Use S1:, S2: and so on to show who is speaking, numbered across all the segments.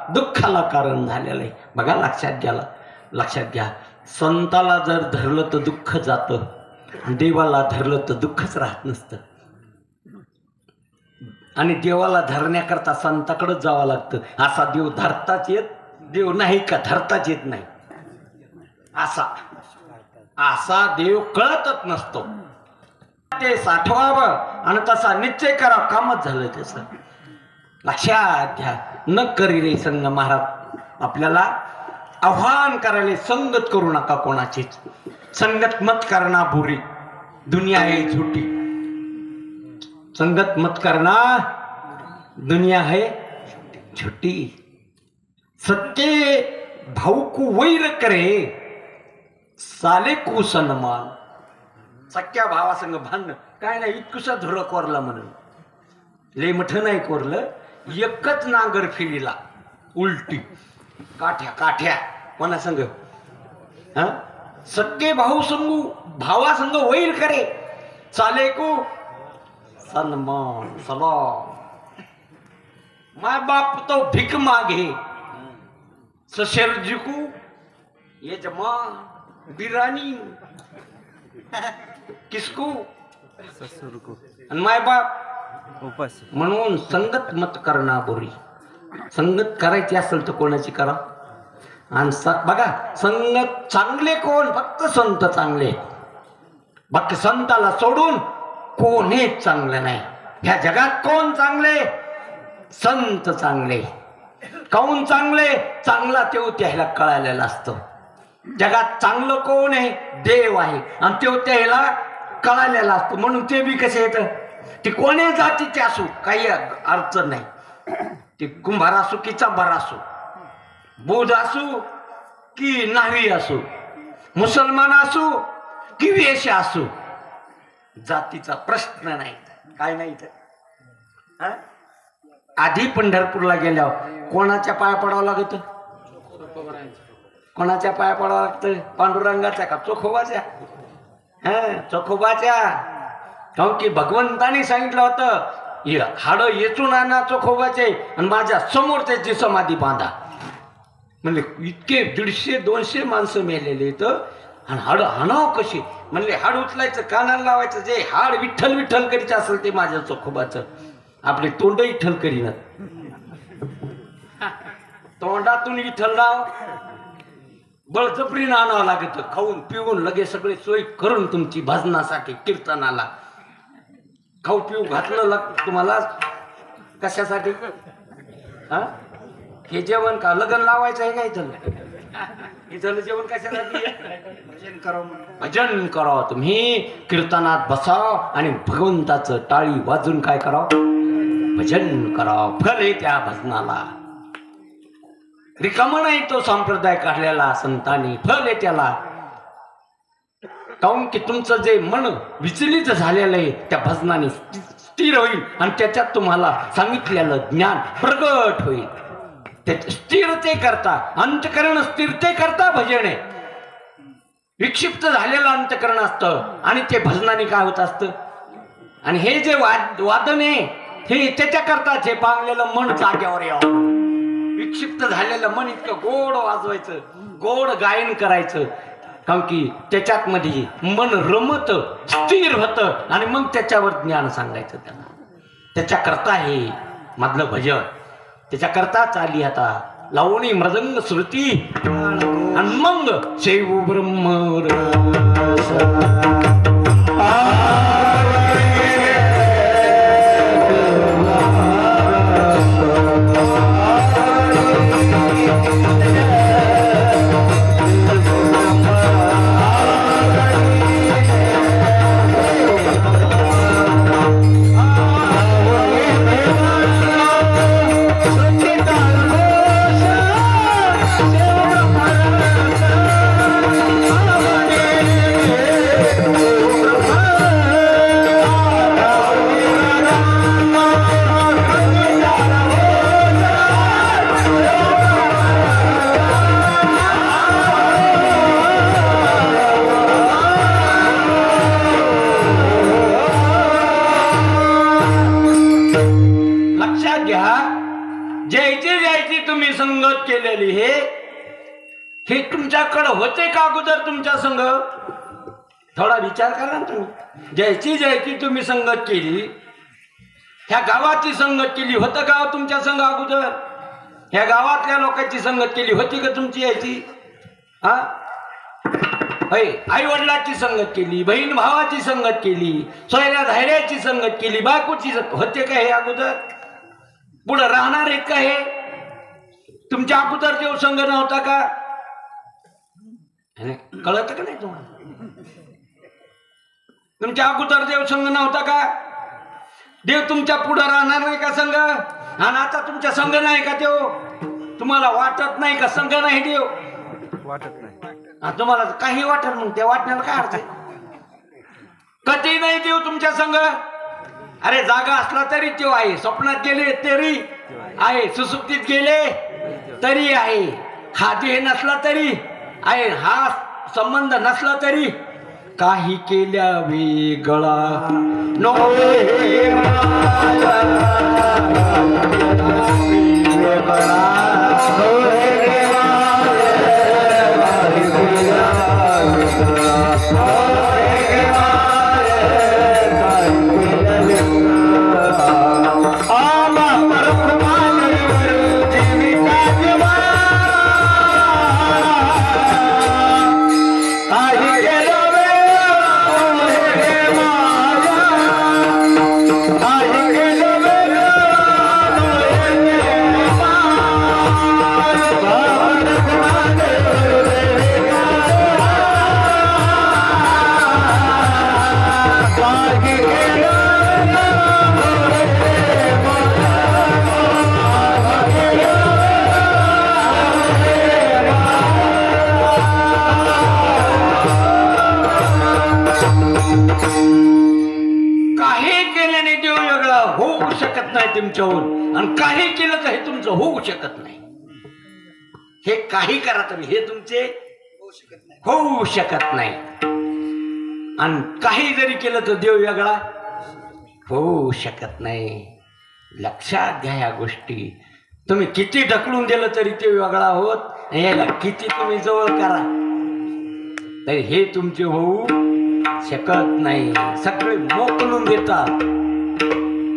S1: दुःखाला कारण झालेलं आहे बघा. लक्षात घ्या. संताला जर धरलं तर दुःख जातं, देवाला धरलं तर दुःखच राहत नसतं. आणि देवाला धरण्याकरता संताकडेच जावं लागतं. असा देव धरताच येत देव नाही का, धरताच येत नाही असा देव कळतच नसतो. ते साठवावं आणि तसा निश्चय करावं, कामच झालं त्याचं. लक्षात घ्या. न करी रे संग महाराज आपल्याला आव्हान करायला, संगत करू नका कोणाचीच. संगत मत करना बुरी, दुनिया है झूठी. संगत मत करना, दुनिया है झूठी. सत्य भाऊ को वैर करे, साले को सन्मान. सख्या भावासंग भांडण काय नाही, इतकुसा धुर कोरला म्हणून लय मठ नाही कोरलं. एकच नांगर फिरीला उलटी काठ्या कोणा संग. हा सख्खे भावासंग वैर करे, साले को सन्मान सलाम. माय बाप तो भिक मागे, ससुर जी को यजमान बिरानी. किसको? ससुर को. आणि माय बाप उपास. म्हणून संगत मत करणा बोरी. संगत करायची असेल तर कोणाची करा. आणि बघा संगत चांगले कोण, फक्त संत चांगले. बाकी संताला सोडून कोणीच चांगलं नाही. ह्या जगात कोण चांगले? संत चांगले. काऊन चांगले? चांगला तेव त्याला कळालेला असतो. जगात चांगलं कोण आहे? देव आहे. आणि तेव त्याला कळालेला असतो. म्हणून ते बी कसे येतं, ते कोणी जातीचे असो काही अडचण नाही. ते कुंभार असो की चांभार असो, बौद्ध असो की न्हावी असो, मुसलमान असो की वेश असो, जातीचा प्रश्न नाही. काय नाही तर आधी पंढरपूरला गेल्यावर कोणाच्या पाया पडावं लागत? कोणाच्या पाया पडावं लागतं? पांडुरंगाच्या का चोखोबाच्या? चोखोबाच्या. काऊन की भगवंताने सांगितलं होतं, हाड येचून आणा चोखोबाचे आणि माझ्या समोर त्याची समाधी बांधा. म्हणले इतके 150-200 माणसं मेलेले तर, आणि हाड हाणाव कशी? म्हणले हाड उचलायचं, कानाला लावायचं. जे हाड विठ्ठल विठ्ठल करीत असेल ते माझ्या चोखोबाचं. आपले तोंड विठ्ठल करीनात, तोंडातून विठ्ठलराव बळजबरीनं आणावं लागत. खाऊन पिऊन लगेच सगळे सोय करून तुमची भजनासाठी कीर्तनाला खाऊ पिऊ घातलं लागतं तुम्हाला. कशासाठी? हे जेवण का लग्न लावायचं आहे का इथलं जेवण कशासाठी? भजन करावं. तुम्ही कीर्तनात बसाव आणि भगवंताचं टाळी वाजून काय करावं? भजन करावं. फल आहे त्या भजनाला. रिकामा नाही तो संप्रदाय काढलेला संतांनी, फल आहे त्याला. काऊन की तुमचं जे मन विचलित झालेलं आहे त्या भजनाने स्थिर होईल आणि त्याच्यात तुम्हाला सांगितलेलं ज्ञान प्रगट होईल. ते स्थिरते करता, अंतकरण स्थिरते करता भजन आहे. विक्षिप्त झालेलं अंतकरण असतं आणि ते भजनाने काय होत असतं. आणि हे जे वादन आहे हे त्याच्याकरताच हे पांगलेलं मन जाग्यावर यावं. विक्षिप्त झालेलं मन इतकं गोड वाजवायचं, गोड गायन करायचं. कारण की त्याच्यात मध्ये मन रमत, स्थिर होतं आणि मग त्याच्यावर ज्ञान सांगायचं त्यांना. त्याच्याकरता हे मधलं भजन, त्याच्याकरता चाली आता लावणी मृदंग श्रुती आणि मग शैव ब्रह्म रस. तुम्ही संगत केलेली हे तुमच्याकडे होते का अगोदर तुमच्या संग? थोडा विचार करा ना तुम्ही. ज्याची तुम्ही संगत केली, ह्या गावाची संगत केली, होतं का तुमच्या संघ अगोदर? ह्या गावातल्या लोकांची संगत केली होती का तुमची यायची? हा, आई वडिलाची संगत केली, बहीण भावाची संगत केली, सोयऱ्या धायऱ्याची संगत केली, बायकोची होते का हे अगोदर? पुढे राहणार आहेत का हे? तुमच्या अगोदर देव संघ नव्हता का? कळत का नाही तुम्हाला? तुमच्या अगोदर देव संघ नव्हता का? देव तुमच्या पुढे राहणार नाही का संघ? आणि आता तुमच्या संघ नाही का देव? तुम्हाला वाटत नाही का संघ नाही देव?
S2: वाटत नाही.
S1: तुम्हाला काही वाटत, मग त्या वाटण्याला काय अर्थ आहे? कधी नाही देव तुमच्या संघ. अरे जागा असला तरी देव आहे, स्वप्नात गेले तरी आहे, सुसुप्तीत गेले तरी आहे, हा देह नसला तरी आहे, हा संबंध नसला तरी काही केल्या वेगळा तुमच्याहून, आणि काही केलं तर हे तुमचं होऊ शकत नाही. हे काही करा तुम्ही, हे तुमचे होऊ शकत नाही. आणि काही जरी केलं तर देव वेगळा होऊ शकत नाही. लक्षात घ्या या गोष्टी. तुम्ही किती ढकलून दिलं तरी ते वेगळा होत यायला, किती तुम्ही जवळ करा तरी हे तुमचे होऊ शकत नाही. सगळे मोकलून देतात.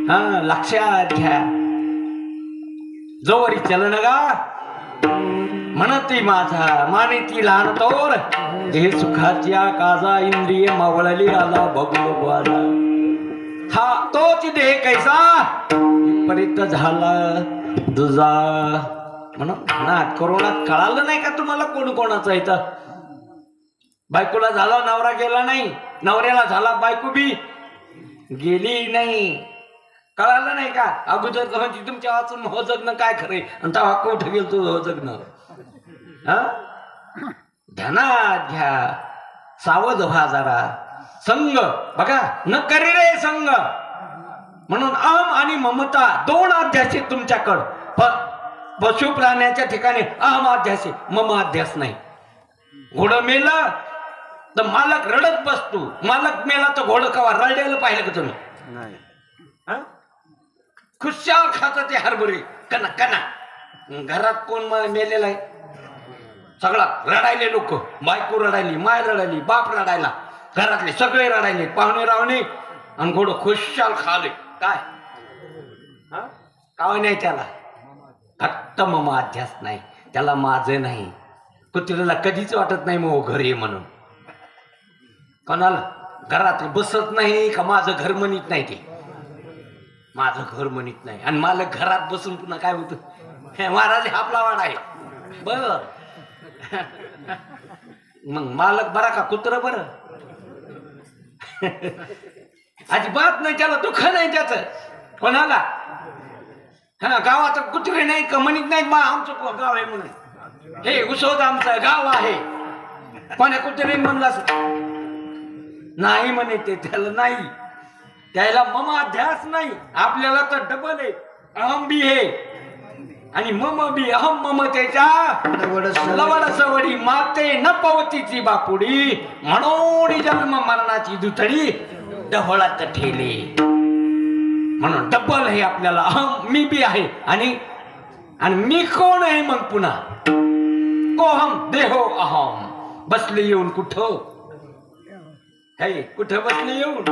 S1: हा, लक्षात घ्या. जोवरी चलन गा म्हणती माझा, मानेती लहान तोर, हे सुखाच्या काजा इंद्रिय मावळली आला बघू बघू. हा तोच देह कैसा परित झाला दुजा. म्हणून नाट कोरोनात कळालं नाही का तुम्हाला कोण कोणाचा इथं? बायकोला झाला नवरा गेला नाही, नवऱ्याला झाला बायको बी गेली नाही. कळालं नाही का? अगोदर म्हणजे तुमच्या वाचून हो जगणं काय खरंय, आणि तेव्हा कुठं गेलो हो जगणं. हा, ध्यानात घ्या, सावध व्हा जरा. संग बघा न करी रे संग. म्हणून अहम आणि ममता दोन अध्यास आहेत तुमच्याकडं. पशु प्राण्याच्या ठिकाणी अहम अध्यास आहे, मम अध्यास नाही. घोडं मेलं तर मालक रडत बसतो, मालक मेला तर घोडं कवा रडलेलं पाहिलं का तुम्ही?
S2: नाही.
S1: खुशाल खात ते हरभरे कना कना. घरात कोण मेलेला आहे? सगळा रडायले लोक, बायको रडायली, माय रडायली, बाप रडायला, घरातले सगळे रडायले, पाहुणे रावणे, आणि घोडं खुशाल खाले. काय काय नाही त्याला? फक्त मम अध्यास नाही, त्याला माझं नाही. कुत्र्याला कधीच वाटत नाही मग घर ये म्हणून. कोणाला घरात बसत नाही का माझं घर म्हणत नाही, ते माझं घर म्हणत नाही. आणि मालक घरात बसून पुन्हा काय होतं? महाराज आपला वाडा आहे बर. मग मालक बरा का कुत्र बर? अजिबात नाही, त्याला दुःख नाही त्याच. कोणाला हा गावात कुत्रे नाही का म्हणत नाही बा आमचं गाव आहे म्हणून, हे उसोद आमचं गाव आहे. कोण्या कुत्रे म्हणला नाही म्हणे ते, त्याला नाही, त्याला मम अध्यास नाही. आपल्याला तर डबल आहे, अहम बी आहे आणि मम बी. अहम ममतेच्या लवड सवडी माते न पवतीची बापुडी, म्हणून जन्म मरणाची दुथडी डहळात ठेले. म्हणून डबल हे आपल्याला अहम मी बी आहे आणि आणि मी कोण आहे मग पुन्हा? कोहम देहो अहम. बसले येऊन कुठं? हे कुठं बसले येऊन?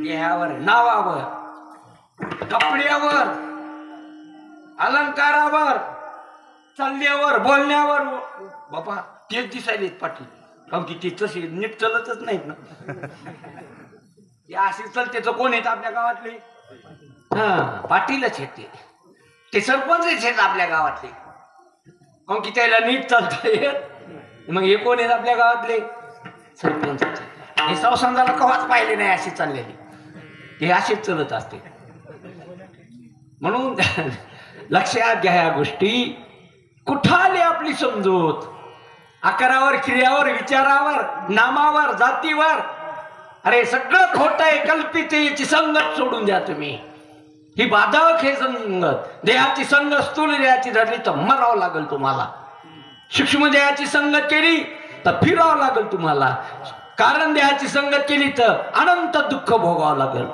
S1: देहावर, नावावर, कपड्यावर, अलंकारावर, चालण्यावर, बोलण्यावर. बाबा तेच दिसायलेत पाटील, कारण की ते तसे नीट चलतच नाहीत ना. अशी चलतेच कोण आहेत आपल्या गावातले? हा, पाटीलच आहेत ते सरपंच आहेत आपल्या गावातले, कारण की त्याला नीट चालता येत. मग हे कोण आहेत आपल्या गावातले? सरपंच. हे संसाराला कवाच पाहिले नाही अशी चाललेली, हे असेच चलत असते. म्हणून लक्षात घ्या या गोष्टी. कुठं आली आपली समजूत? आकारावर, क्रियावर, विचारावर, नामावर, जातीवर. अरे सगळं खोट आहे, कल्पित आहे. याची संगत सोडून द्या तुम्ही. ही बाधक हे संगत. देहाची संगत स्थूल देहाची धरली तर मरावं लागेल तुम्हाला. सूक्ष्म देहाची संगत केली तर फिरावं लागेल तुम्हाला. कारण देहाची संगत केली तर अनंत दुःख भोगावं लागेल.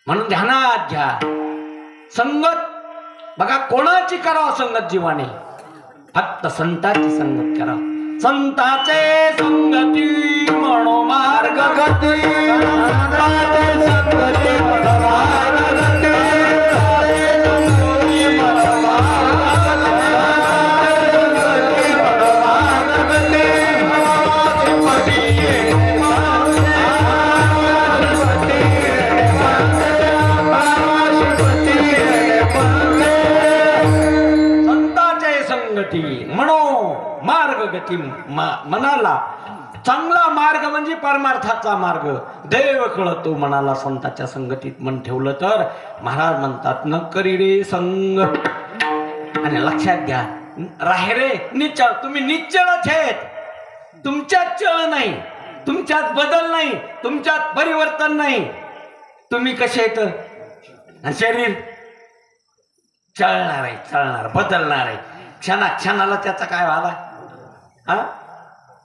S1: म्हणून ध्यानात घ्या. संगत बघा कोणाची करावं संगत जीवाने? फक्त संतांची संगत करा. संताचे संगती म्हणो मार्ग गती. संताचे संगती म्हणो मार्ग गती. म्हणो मार्ग गती. मनाला चांगला मार्ग म्हणजे परमार्थाचा मार्ग. देव कळतो मनाला संताच्या संगतीत मन ठेवलं तर. महाराज म्हणतात न करी रे संग. आणि लक्षात घ्या, राहे रे निश्चळ. तुम्ही निश्चळच आहेत. तुमच्यात चळ नाही, तुमच्यात बदल नाही, तुमच्यात परिवर्तन नाही. तुम्ही कसे आहेत? शरीर चळणार आहे, चळणार, बदलणार आहे. क्षणाला त्याचा काय व्हायला? हा,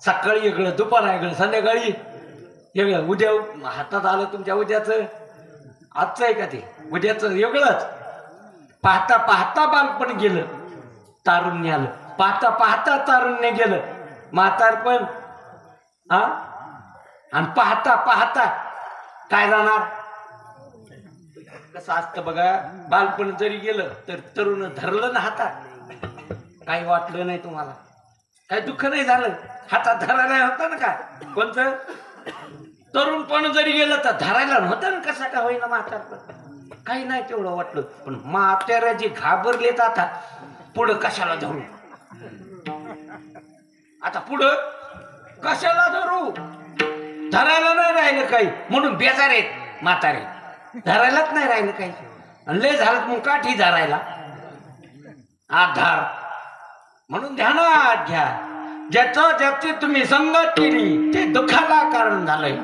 S1: सकाळी वेगळं, दुपार वेगळं, संध्याकाळी वेगळं. उद्या हातात आलं तुमच्या उद्याचं, आजचं आहे का ते? उद्याचं वेगळंच. पाहता पाहता बालपण गेलं, तारुण्य आलं. पाहता पाहता तारुण्य गेलं, म्हातारपण. हा, आणि पाहता पाहता काय जाणार? कसं असतं बघा, बालपण जरी गेलं तर तरुण धरलं ना हातात, काही वाटलं नाही तुम्हाला, काही दुःख नाही झालं. हातात धरायला होतं ना का? कोणतं तरुणपण जरी गेलं तर धरायला नव्हतं ना. कसा का होईना म्हातारपण, काही नाही तेवढं वाटलं. पण म्हाताऱ्या जे घाबरलेत आता, पुढं कशाला धरू? आता पुढं कशाला धरू? धरायला नाही राहिलं काही, म्हणून बेजार आहेत म्हातारे. धरायलाच नाही राहिलं काही. लय झालं मग काठी धरायला आधार. म्हणून ध्यानात घ्या, ज्याची तुम्ही संगत केली ते दुःखाला कारण झालंय.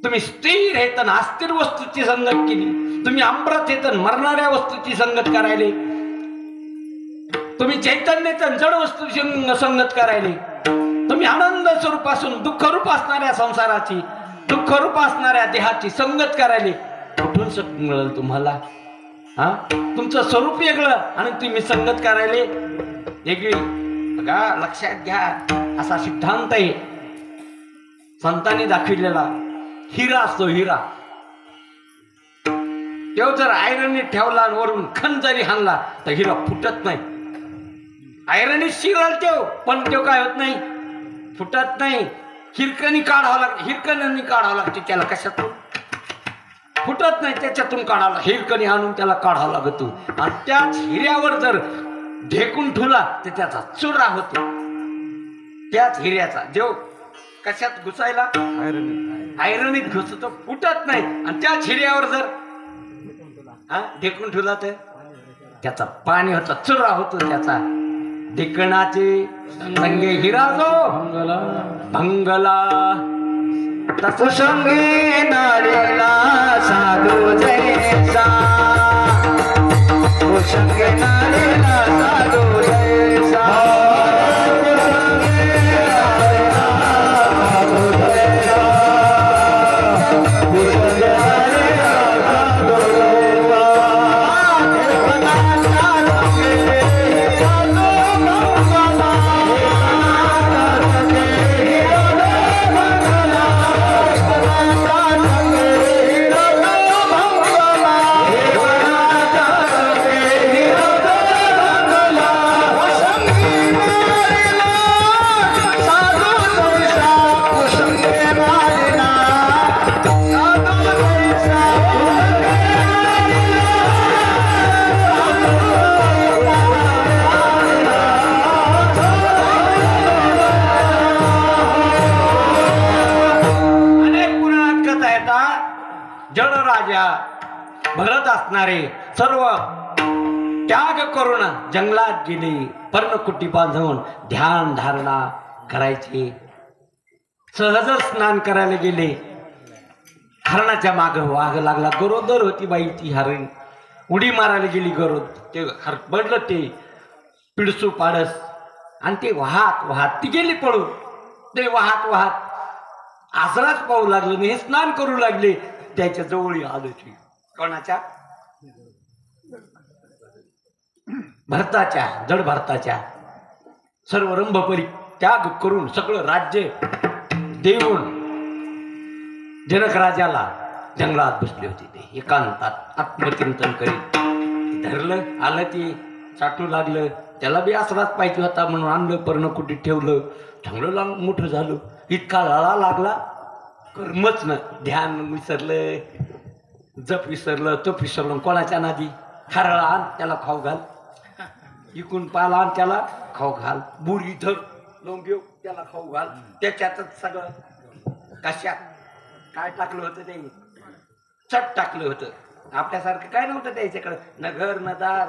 S1: तुम्ही स्थिर हेत अस्थिर वस्तूची संगत केली. तुम्ही अमृत हेत मरणाऱ्या वस्तूची संगत करायले. तुम्ही चैतन्य जड वस्तूची संगत करायले. तुम्ही आनंद स्वरूपासून दुःख रूप असणाऱ्या संसाराची, दुःख रूप असणाऱ्या देहाची संगत करायले. कुठून सुख मिळेल तुम्हाला? हा, तुमचं स्वरूप वेगळं आणि तुम्ही संगत करायले वेगळी. बघा लक्षात घ्या, असा सिद्धांत आहे संतांनी दाखविलेला. हिरा असतो हिरा, तो जर आयरनी ठेवला वरून खण जरी हाणला तर हिरा फुटत नाही. आयरनी शिरल तो, पण तो काय होत नाही, फुटत नाही. हिरकणी काढावं लागते, हिरकणी काढावं लागते त्याला. कशातून? फुटत नाही, त्याच्यातून काढावं. हिरकणी आणून त्याला काढावं लागतो. आणि त्याच हिऱ्यावर जर ढेकून ठेवला तर त्याचा चुरा होतो. त्याच हिऱ्याचा जेव कशात घुसायला? आयरनीत घुसतो, फुटत नाही. आणि त्याच हिऱ्यावर जर ढेकून ठेवला तर त्याचा पाणी होतं, चुरा होतो त्याचा. ढेकणाचे संगे हिरा जो भंगला, तसंगे नारीला साधू जैसा. संगे नारीला साधू जैसा. भरत असणारे सर्व त्याग करून जंगलात गेले. पर्णकुटी बांधून ध्यान धारणा करायचे. सहज स्नान करायला गेले. हरणाच्या माग वाघ लागला. गरोदर होती बाई ती हरण. उडी मारायला गेली गरोद. ते बडलं ते पिडसू पाडस आणि ते वाहत वाहत ती गेली पळून. ते वाहत वाहत आसराच पाहू लागले. हे स्नान करू लागले. त्याच्या जवळ आलो ती. कोणाच्या? भरताच्या. जड भरताच्या. सर्व रंभपरी त्याग करून सगळं राज्य देऊन जनक राजाला जंगलात बसले होते. ते एकांतात आत्मचिंतन करीत धरलं. आलं ती चाटू लागलं. त्याला बी आसराच पाहिजे होता म्हणून आणलं. पर्णकुटीत ठेवलं. चांगलं मोठं झालं. इतका लळा लागला कर्मच न. ध्यान विसरलं. जप विसरलं. तप विसरलं. कोणाच्या नादी? हरळा आण त्याला खाऊ घाल. इकून पाला आण त्याला खाऊ घाल. बुरी धर लोंबिव त्याला खाऊ घाल. त्याच्यातच सगळं. कशात काय टाकलं होतं ते? चट टाकलं होतं. आपल्यासारखं काय नव्हतं त्याच्याकडं. न घर न दार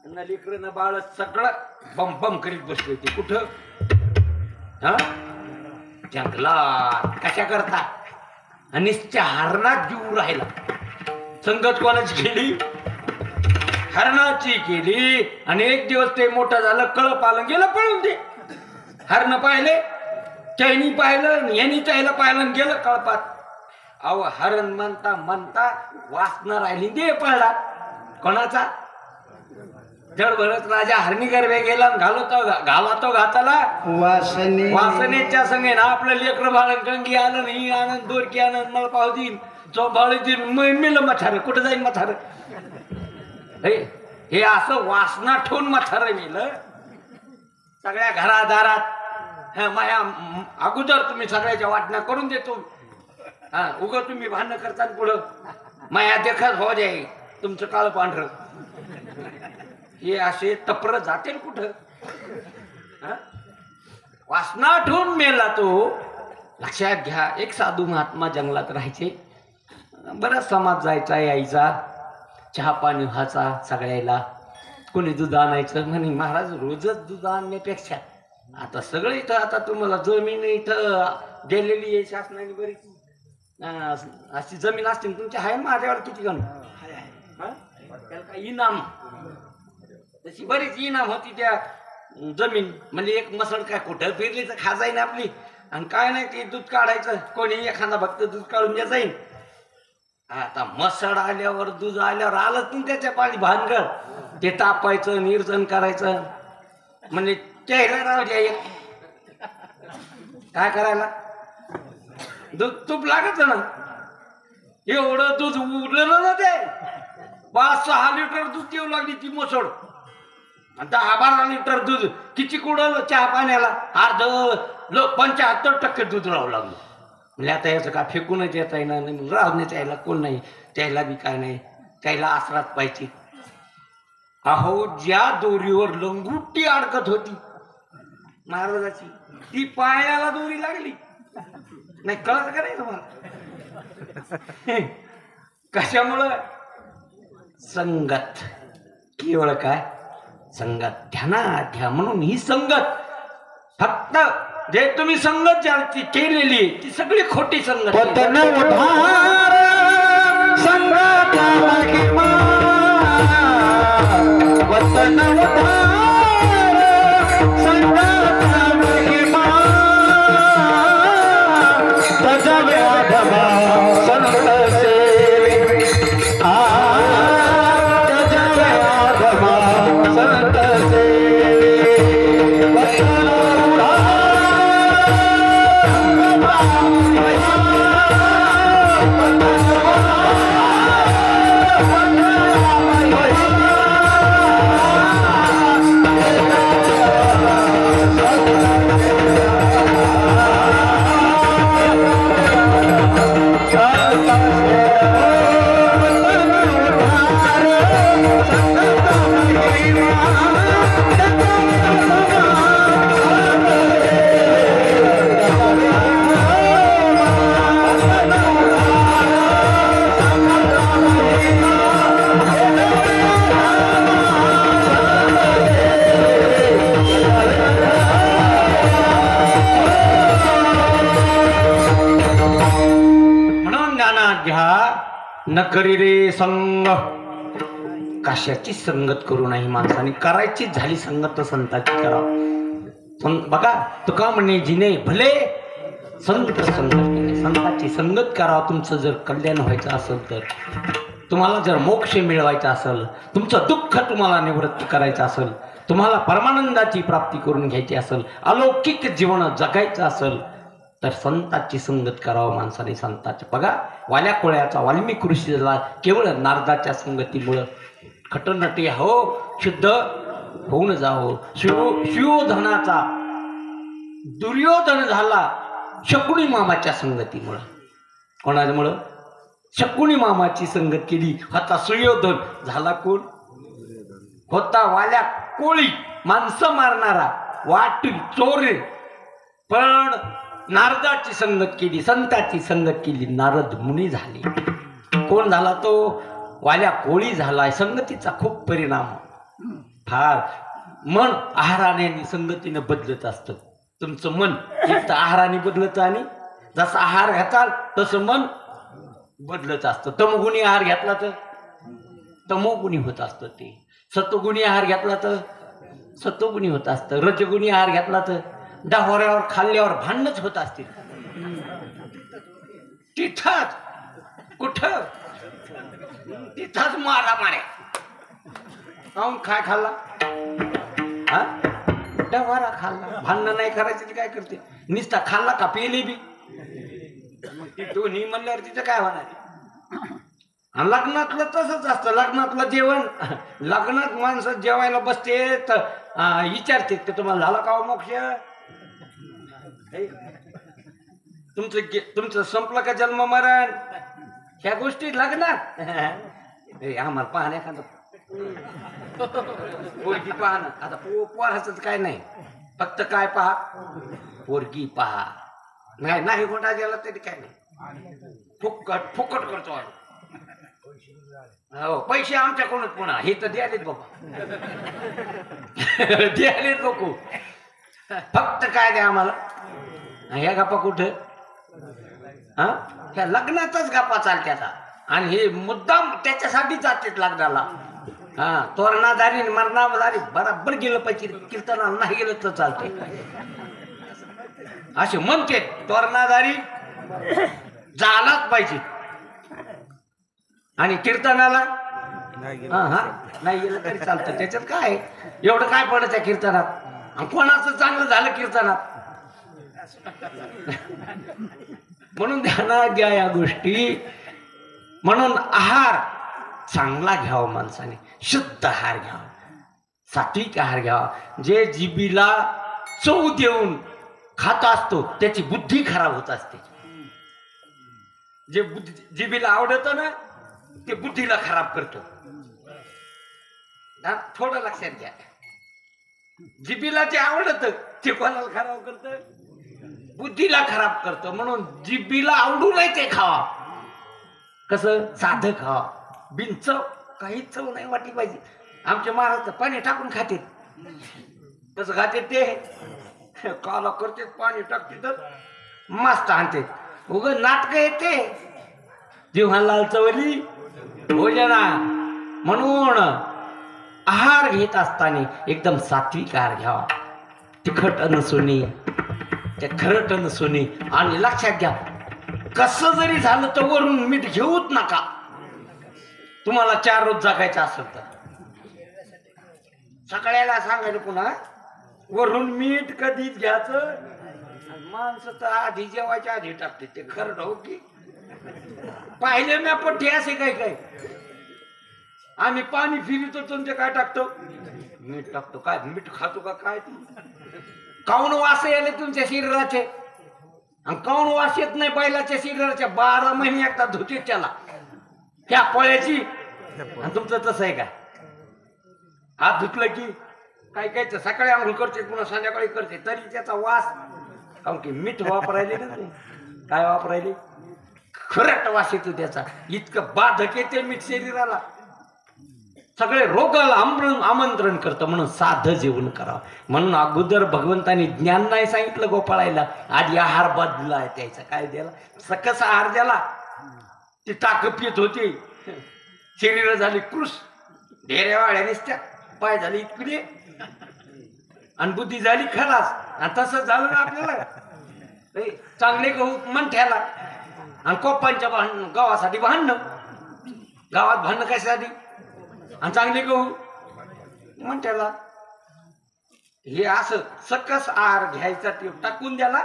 S1: न लेकरं न बाळ. सगळं बम बम करीत बसले होते. कुठं? हा जंगलात. कशा करता? आणि हरणात जीव राहिला. संगत कोणाची केली? हरणाची केली. आणि एक दिवस ते मोठं झालं. कळप आलं. गेलं पळून. ते हरण पाहिले. चैनी पाहिलं. यांनी त्याला पाहिलं. गेलं कळपात. अहो हरण म्हणता म्हणता वासना राहिली. दे पळला. कोणाचा? जड भरत राजा हरणी गर्भे गेला. घाला तो घाताला वासनेच्या संगे ना. आपलं लेकरं बाळ गंगी आनंद ही आनंद दोरकी आनंद मला पाहू देईन. जो बाळ देईन मेलं मथार. कुठं जाईन मथार? हे असं वासना ठेवून मथार मेलं. सगळ्या घरादारात माया अगोदर तुम्ही सगळ्याच्या वाटण्या करून देतो. हा उग तुम्ही भांडण करता पुढं माया देखत हो जाई तुमचं काळ पांढर. हे असे तपर जातील कुठं? वासना ठेवून मेला तो. लक्षात घ्या. एक साधू महात्मा जंगलात राहायचे. बराच समाज जायचा यायचा. चहा पाणी व्हायचा सगळ्याला. कोणी दूध आणायचं म्हणे महाराज रोजच दूध आणण्यापेक्षा आता सगळं इथं आता तुम्हाला जमीन इथं दिलेली आहे शासनाने बरीच. अशी जमीन असते तुमच्या आहे माझ्यावर किती गण त्याला काय इनाम. तशी बरीच इनाम होती त्या जमीन. म्हणजे एक मसळ काय कुठं फिरली तर खा जाईन आपली. आणि काय नाही ते दूध काढायचं. कोणी एखादा भक्त दूध काढून द्या जाईन. आता मसळ आल्यावर दूध आल्यावर आलंच नाही त्याच्या पाणी भानगड. ते तापायचं निर्जन करायचं. म्हणजे त्याला राहू द्या. काय करायला? दूध तूप लागत ना. एवढं दूध उरलं ना ते. 5-6 लिटर दूध येऊ लागली ती मसळ. 10-12 लिटर दूध किती कुडलं चहा पाण्याला. अर्ध 75% दूध राहू लागलं. म्हणजे आता याचं काय फेकूनच येता येणार नाही. राहण्याच यायला कोण नाही. त्याला बी काय नाही. त्याला आसरात पाहिजे. अहो ज्या दोरीवर लंगुटी अडकत होती महाराजाची ती पायाला दोरी लागली नाही. कळत का नाही तुम्हाला? कशामुळं? संगत. केवळ काय? संगत. ध्यानात घ्या म्हणून ही संगत. फक्त जे तुम्ही संगत ज्यांची केलेली ती सगळी खोटी संगत. न करी रे संग. कशाची संगत करू नाही माणसाने, करायची झाली संगत तर संताची करावं. बघा तुका म्हणे जिने भले संत संगत केले, संताची संगत करावं. तुमचं जर कल्याण व्हायचं असेल तर, तुम्हाला जर मोक्ष मिळवायचा असेल, तुमचं दुःख तुम्हाला निवृत्त करायचं असेल, तुम्हाला परमानंदाची प्राप्ती करून घ्यायची असेल, अलौकिक जीवन जगायचं असेल तर संताची संगत करावं माणसाने. संताची बघा वाल्या कोळ्याचा वाल्मिक ऋषीला केवळ नारदाच्या संगतीमुळं खटनटी हो शुद्ध होऊन जावं. शिवधनाचा दुर्योधन झाला शकुनी मामाच्या संगतीमुळं. कोणामुळं? शकुनी मामाची संगत केली. होता सुयोधन, झाला कोण? होता वाल्या कोळी, माणसं मारणारा, वाटी चोर. पण नारदाची संगत केली, संताची संगत केली, नारद मुनी झाले. कोण झाला तो? वाल्या कोळी झाला. संगतीचा खूप परिणाम फार. मन आहाराने आणि संगतीने बदलत असतं. तुमचं मन एक तर आहाराने बदलत, आणि जसा आहार घाताल तसं मन बदलत असतं. तमगुणी आहार घेतला तर तमोगुणी होत असतं ते. सत्वगुणी आहार घेतला तर सत्वगुणी होत असतं. रजगुणी आहार घेतला तर डहोऱ्यावर खाल्ल्यावर भांडणच होत असतील. तिथंच कुठं? तिथंच मारा माऱ्या. काऊन? काय खाल्ला? हा, डहोरा खाल्ला. भांडणं नाही करायचं ते काय करते? निस्ता खाल्ला का पेली बी? ती दोन्ही म्हणल्यावर तिचं काय होणार? लग्नातलं तसंच असतं. लग्नातलं जेवण, लग्नात माणसं जेवायला बसते तर विचारते की तुम्हाला झाला का मोक्ष? तुमचं संपलं का जन्म मरण? ह्या गोष्टी लग्नात आम्हाला पाहण्या एखादं पोरगी पाहणं. आता पोराचं काय नाही, फक्त काय पहा? पोरगी पहा. नाही नाही गोटा गेला तरी काय नाही, फुकट फुकट करतो. हो, पैसे आमच्याकडूनच पुन्हा हे तर द्यालेत बाबा. द्यालेत लोक. फक्त काय द्या आम्हाला? ह्या गप्पा कुठं? हा, ह्या लग्नातच गप्पा चालत्यात. आणि हे मुद्दाम त्याच्यासाठी जातेत लग्नाला. हा, तोरणादारी मरणादारी बराबर गेलं पाहिजे. कीर्तनाला नाही गेलं तर चालते असे म्हणते. तोरणादारी झालाच पाहिजे. आणि कीर्तनाला हा नाही गेलं तरी चालतं. त्याच्यात काय एवढं काय पडत आहे कीर्तनात? कोणाचं चांगलं झालं कीर्तनात? म्हणून ध्यानात घ्या या गोष्टी. म्हणून आहार चांगला घ्यावा माणसाने. शुद्ध आहार घ्यावा, सात्विक आहार घ्यावा. जे जिबीला चव देऊन खात असतो त्याची बुद्धी खराब होत असते. जे जिबीला आवडत ना ते बुद्धीला खराब करतो. थोडं लक्षात घ्या. जिबीला जे आवडत ते कोणाला खराब करतं? बुद्धीला खराब करतं. म्हणून जिबीला आवडू नये ते खावा. कसं? साधं खावा, बिन चव. काही चव नाही वाटली पाहिजे. आमच्या महाराज पाणी टाकून खाते. कसं खाते ते? काला करते, पाणी टाकते तर मस्त आणते. उग नाटक येते. जीवनाला चवली भोजना. म्हणून आहार घेत असताना एकदम सात्विक आहार घ्यावा. तिखट नसुनी, त्या खरट नसुनी. आणि लक्षात घ्या, कसं जरी झालं तर वरून मीठ घेऊच नका. तुम्हाला 4 रोज जगायचं असेल तर. सगळ्याला सांगायला पुन्हा वरून मीठ कधीच घ्यायचं. माणसं तर आधी जेवायच्या आधी टाकते ते. खरड हो की पाहिले मी पठ्ठे असे काय काय. आम्ही पाणी फिरतो तुमचे काय टाकतो? मीठ टाकतो. काय मीठ खातो का काय? काऊन वास यायले तुमच्या शरीराचे? आणि काऊन वास येत नाही बैलाच्या शरीराच्या? 12 महिने एकदा धुते त्याला त्या पोळ्याची. आणि तुमचं तसं आहे का? हात धुतलं की काय काय सकाळी आंघोळ करते पुन्हा संध्याकाळी करते तरी त्याचा वास. काऊन की मीठ वापरायले ना. काय वापरायले? खरट वास येतो त्याचा. इतकं बाधक येते मीठ शरीराला. सगळे रोगाला आमंत्रण करतं. म्हणून साधं जेवण करावं. म्हणून अगोदर भगवंतानी ज्ञान नाही सांगितलं गोपाळायला, आधी आहार बदला त्याचा. काय द्याला? सकस आहार द्याला. ती ताकद येत होती, शरीर झाली कृष, ढेऱ्या वाड्या दिसत्या, पाय झाले इतकडे आणि बुद्धी झाली खलास. आणि तसं झालं ना आपल्याला. चांगले गहू मंठ्याला आणि कोपांच्या गावासाठी भांडणं, गावात भांडणं कशासाठी, आणि चांगले गहू मंठ्याला. हे असं सकस आहार घ्यायचा ते टाकून द्याला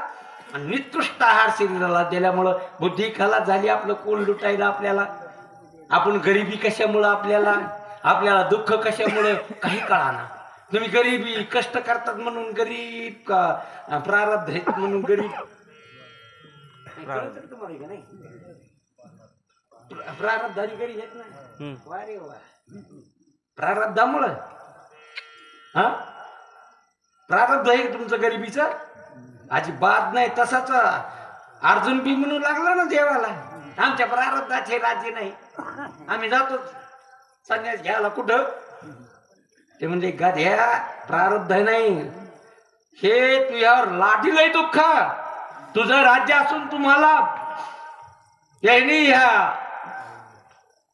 S1: आणि निकृष्ट आहार शरीराला दिल्यामुळं बुद्धी खलास झाली. आपलं कोण लुटायला आपल्याला, आपण गरिबी कशामुळं, आपल्याला दुःख कशामुळं काही कळाना. तुम्ही गरिबी कष्ट करतात म्हणून गरीब का प्रारब्ध आहेत म्हणून गरीब, तुम्हाला का नाही प्रारब्धारी गरीब आहेत ना. वारे वा, प्रारब्धामुळं हा प्रारब्ध आहे तुमचं गरिबीचं अजिबात नाही. तसाच अर्जुन बी म्हणू लागला ना देवाला, आमच्या प्रारब्धाचे राज्य नाही, आम्ही जातो संन्यास घ्यायला. कुठं ते म्हणजे गाध्या प्रारब्ध नाही, हे तुझ्यावर लादीलंय दुःख. तुझं राज्य असून तुम्हाला यांनी ह्या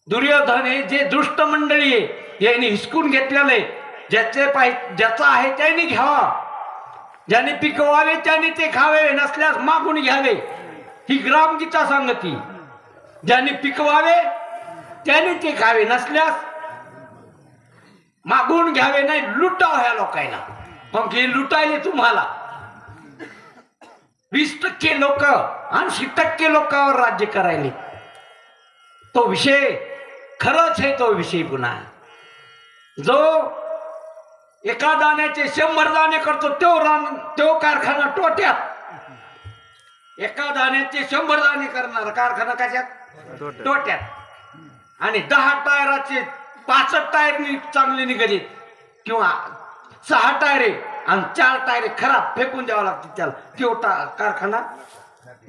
S1: दुर्योधन हे जे दुष्ट मंडळी आहे यांनी हिसकून घेतलेलं आहे. ज्याचं आहे त्याने घ्यावा, ज्याने पिकवावे त्याने ते खावे, नसल्यास मागून घ्यावे. ही ग्रामगीता सांगती. ज्याने पिकवावे त्याने ते खावे, नसल्यास मागून घ्यावे. नाही लुटाव ह्या लोकांना, पण हे लुटायले तुम्हाला. 20% लोक 80% लोकांवर राज्य करायले. तो विषय खरंच आहे. तो विषय पुन्हा जो एका दाण्याचे 100 दाणे करतो तो कारखाना टोट्यात. एका दाण्याचे 100 दाणे करणारा कारखाना कशात? टोट्यात. आणि 10 टायराचे 65 टायर चांगले निघाले किंवा 6 टायरे आणि 4 टायरे खराब फेकून द्यावं लागते त्याला. तो कारखाना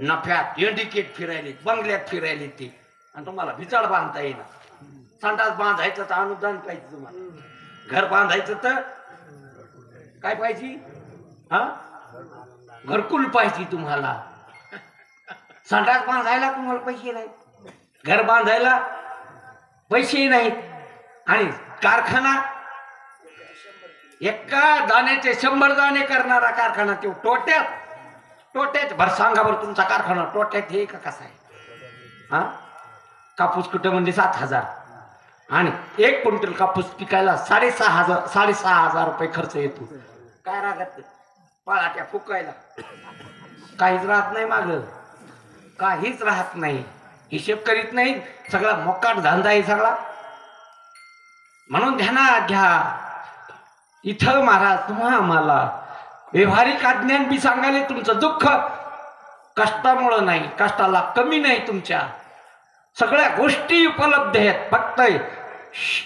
S1: नफ्यात, इंडिकेट फिरायले, बंगल्यात फिरायले ते. आणि तुम्हाला भिचाड बांधता येईल. संडास बांधायचं तर अनुदान पाहिजे तुम्हाला. घर बांधायचं तर काय पाहिजे? हा घरकुल पाहिजे तुम्हाला. संडास बांधायला तुम्हाला पैसे नाहीत, घर बांधायला पैसे नाहीत. आणि कारखाना एका दाण्याचे 100 दाणे करणारा कारखाना तो टोट्यात भर. सांगा बरं तुमचा कारखाना टोट्यात हे का कसा आहे? हा कापूस कुठं म्हणजे 7,000 आणि 1 क्विंटल कापूस पिकायला 6,500 रुपये खर्च येतो. काय राहत पाळाट्या फुकायला काहीच राहत नाही, माग काहीच राहत नाही, हिशेब करीत नाही. सगळा मोकाट धंदा आहे सगळा. म्हणून ध्यानात घ्या. इथं महाराज तुम्हा आम्हाला व्यवहारिक अज्ञान बी सांगायला तुमचं दुःख कष्टामुळं नाही, कष्टाला कमी नाही. तुमच्या सगळ्या गोष्टी उपलब्ध आहेत. फक्त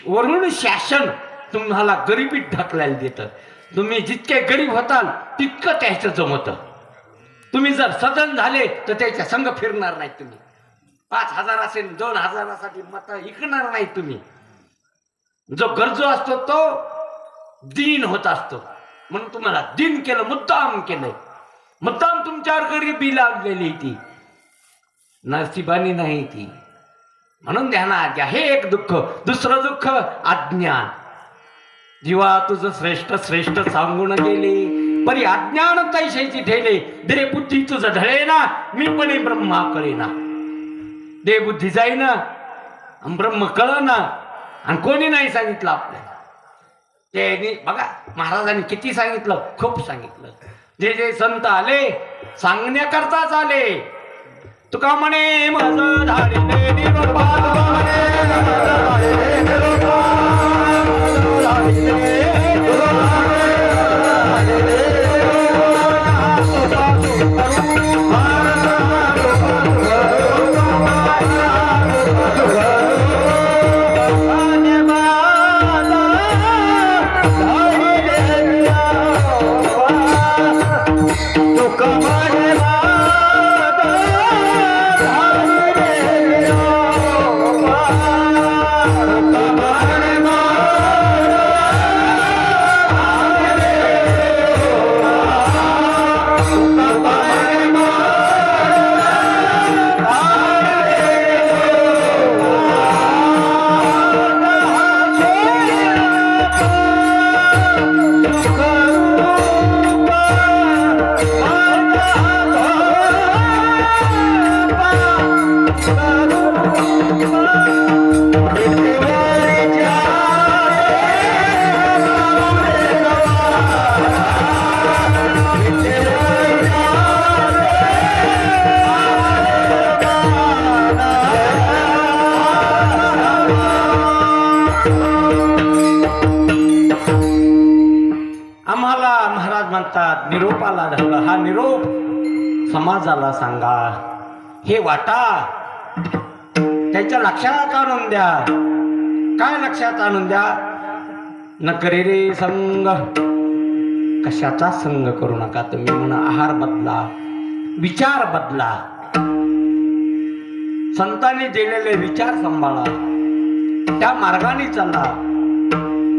S1: वरून शासन तुम्हाला गरिबीत ढकलायला देतं. तुम्ही जितके गरीब होताल तितकं त्याचं जमतं. तुम्ही जर सदन झाले तर त्याच्या संघ फिरणार नाही. तुम्ही 5,000 असेल 2,000साठी मत ऐकणार नाही. तुम्ही जो गरजू असतो तो दीन होत असतो. म्हणून तुम्हाला दीन केलं, मुद्दाम केलंय. मुद्दाम तुमच्यावर गरिबी लागलेली ती नशिबानी नाही ती. म्हणून ध्यानात घ्या. हे एक दुःख. दुसरं दुःख अज्ञान. जीवा तुझं श्रेष्ठ श्रेष्ठ सांगून गेले, परी अज्ञान तैशाची ठेले. दे बुद्धी तुझं ढळेना, मी पण ब्रह्मा कळेना. दे बुद्धी जाईना, ब्रह्म कळना. आणि कोणी नाही सांगितलं आपल्याला. ते बघा महाराजांनी किती सांगितलं, खूप सांगितलं. जे जे संत आले सांगण्याकरताच आले. तुका म्हणे माझं धाडिले निरोपात, म्हणे माझं धाडिले निरोपात, धाडिले महाराज म्हणतात निरोपाला धरला, हा निरोप समाजाला सांगा, हे वाटा, त्याच्या लक्षात आणून द्या. काय लक्षात आणून द्या? न करे रे संग, कशाचा संग करू नका तुम्ही. म्हणून आहार बदला, विचार बदला, संतांनी दिलेले विचार सांभाळा, त्या मार्गाने चाला.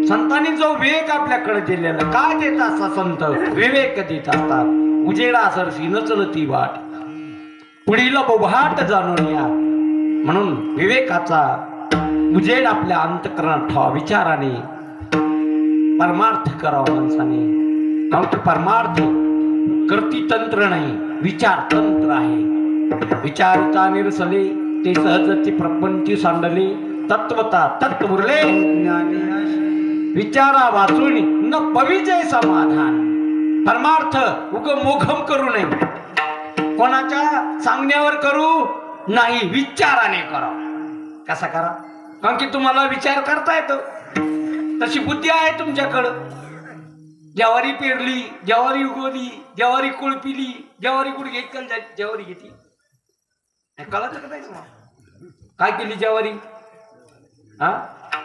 S1: संतांनी जो विवेक आपल्याकडे दिलेला, काय देत असता संत? विवेक देत असतात. उजेडा सरसी न चलती वाट, पुढील बोभाट जाणून या. म्हणून विवेकाचा उजेड आपल्या अंतःकरणात ठेवा. विचाराने परमार्थ करावा माणसाने. कारण की परमार्थ करती तंत्र नाही, विचार तंत्र आहे. विचारता निरसले ते सहजती प्रपंची सांडले, तत्वता तत्व उरले विचारा वाचून न पविजय समाधान. परमार्थ उग मोघम करू नये, कोणाच्या सांगण्यावर करू नाही, विचाराने करा. कसा करा? कारण की तुम्हाला विचार करता येतो, तशी बुद्धी आहे तुमच्याकडं. ज्वारी पेरली, ज्वारी उगवली, ज्वारी कुळपिली, ज्वारी गुडघे ज्वारी घेतली, कळत का नाही तुम्हाला? काय केली ज्वारी? हा,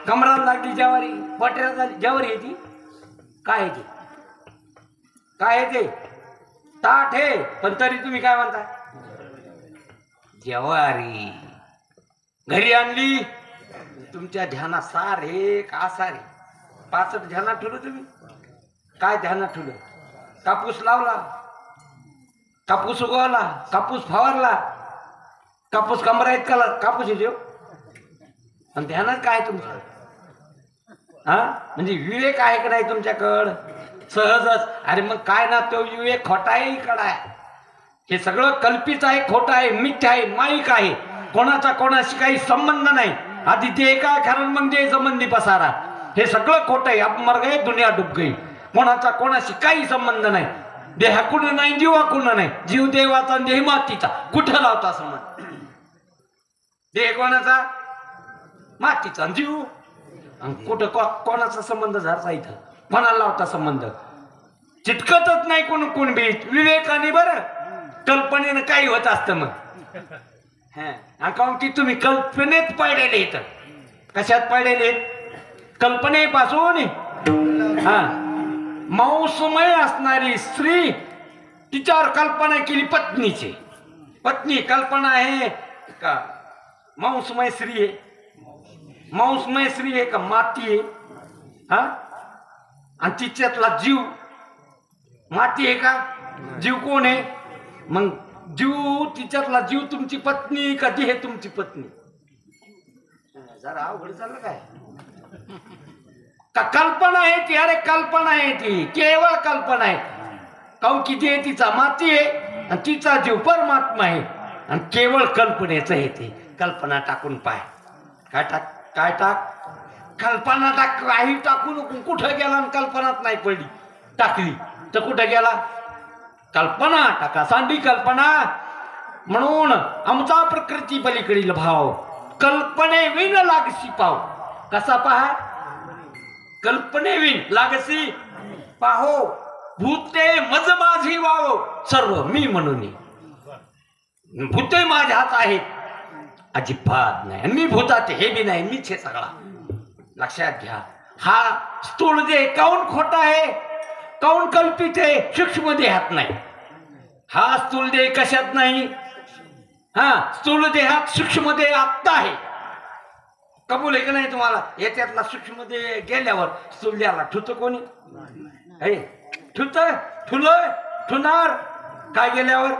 S1: कमराला लागली ज्वारी, पोट्याला झाली ज्वारी येते. काय आहे ते? काय आहे ते? ताट हे, पण तरी तुम्ही काय म्हणता? ज्वारी. घरी आणली, तुमच्या ध्यानात सार हे का सारे 65 ध्यानात ठेवलं तुम्ही. काय ध्यानात ठेवलं? कापूस लावला, कापूस उगवला, कापूस फवारला, कापूस कमरा इतका कापूस येतो. पण ध्यानात काय तुमचं? हा, म्हणजे विवेक आहे का नाही तुमच्याकडं? सहजच. अरे मग काय ना, तो विवेक खोटा आहे, इकडं आहे. हे सगळं कल्पित आहे, खोटं आहे, मिथ्या आहे, माईक आहे. कोणाचा कोणाशी काही संबंध नाही. आधी ते काय कारण मग ते संबंधी पसारा. हे सगळं खोटं आहे. आप मर गए, दुनिया डूब गई. कोणाचा कोणाशी काही संबंध नाही. देहाकुण नाही, जीवाकुण नाही. जीव देवाचा, देह मातीचा. कुठं लावता संबंध? देह कोणाचा? मातीचा. जीव कुठं कोणाचा संबंध झाला इथं? कोणाला लावता संबंध? चिटकतच नाही कोण कोण बी. विवेकाने बरं, कल्पनेनं काही होत असतं मग. कारण की तुम्ही कल्पनेत पडलेले इथं. कशात पडलेले? कल्पनेपासून. हा, मांसमय असणारी स्त्री, तिच्यावर कल्पना केली पत्नीची. पत्नी कल्पना आहे का मांसमय स्त्री आहे? मांसमय स्त्री आहे का माती आहे? हा, आणि तिच्यातला जीव माती आहे का? जीव कोण आहे मग? जीव, तिच्यातला जीव तुमची पत्नी का ती हे तुमची पत्नी? जरा अवघड चाललं काय? का कल्पना आहे ती? अरे कल्पना आहे ती, केवळ कल्पना आहे. काऊ की जे तिचा माती आहे आणि तिचा जीव परमात्मा आहे. आणि केवळ कल्पनेचं आहे ते. कल्पना टाकून पाय. काय टाक? काय टाक? कल्पना टाक. काही टाकू नको. कुठं गेला आणि कल्पनात नाही पडली, टाकली तर कुठं गेला? कल्पना टाका, सांडी कल्पना. म्हणून आमचा प्रकृती पलीकडील भाव, कल्पने विण लागसी पाव. कसा पहा? कल्पने विण लागसी पाहो, भूते मज माझी वाव, सर्व मी म्हणून. भूते माझ्यात आहेत अजिबात नाही, आणि मी भूतात हे बी नाही, मीच हे सगळा. लक्षात घ्या. हा स्थूल देह काऊन खोटा आहे, काऊन कल्पित आहे? सूक्ष्म देहात नाही. हा स्थूल देह कशात नाही? हा, स्थूल देहात सूक्ष्म देह आत्ता आहे. कबूल आहे का नाही तुम्हाला? याच्यातला सूक्ष्म देह गेल्यावर स्थूल देहाला ठुत कोणी? हे ठुत ठुलय ठुणार काय गेल्यावर?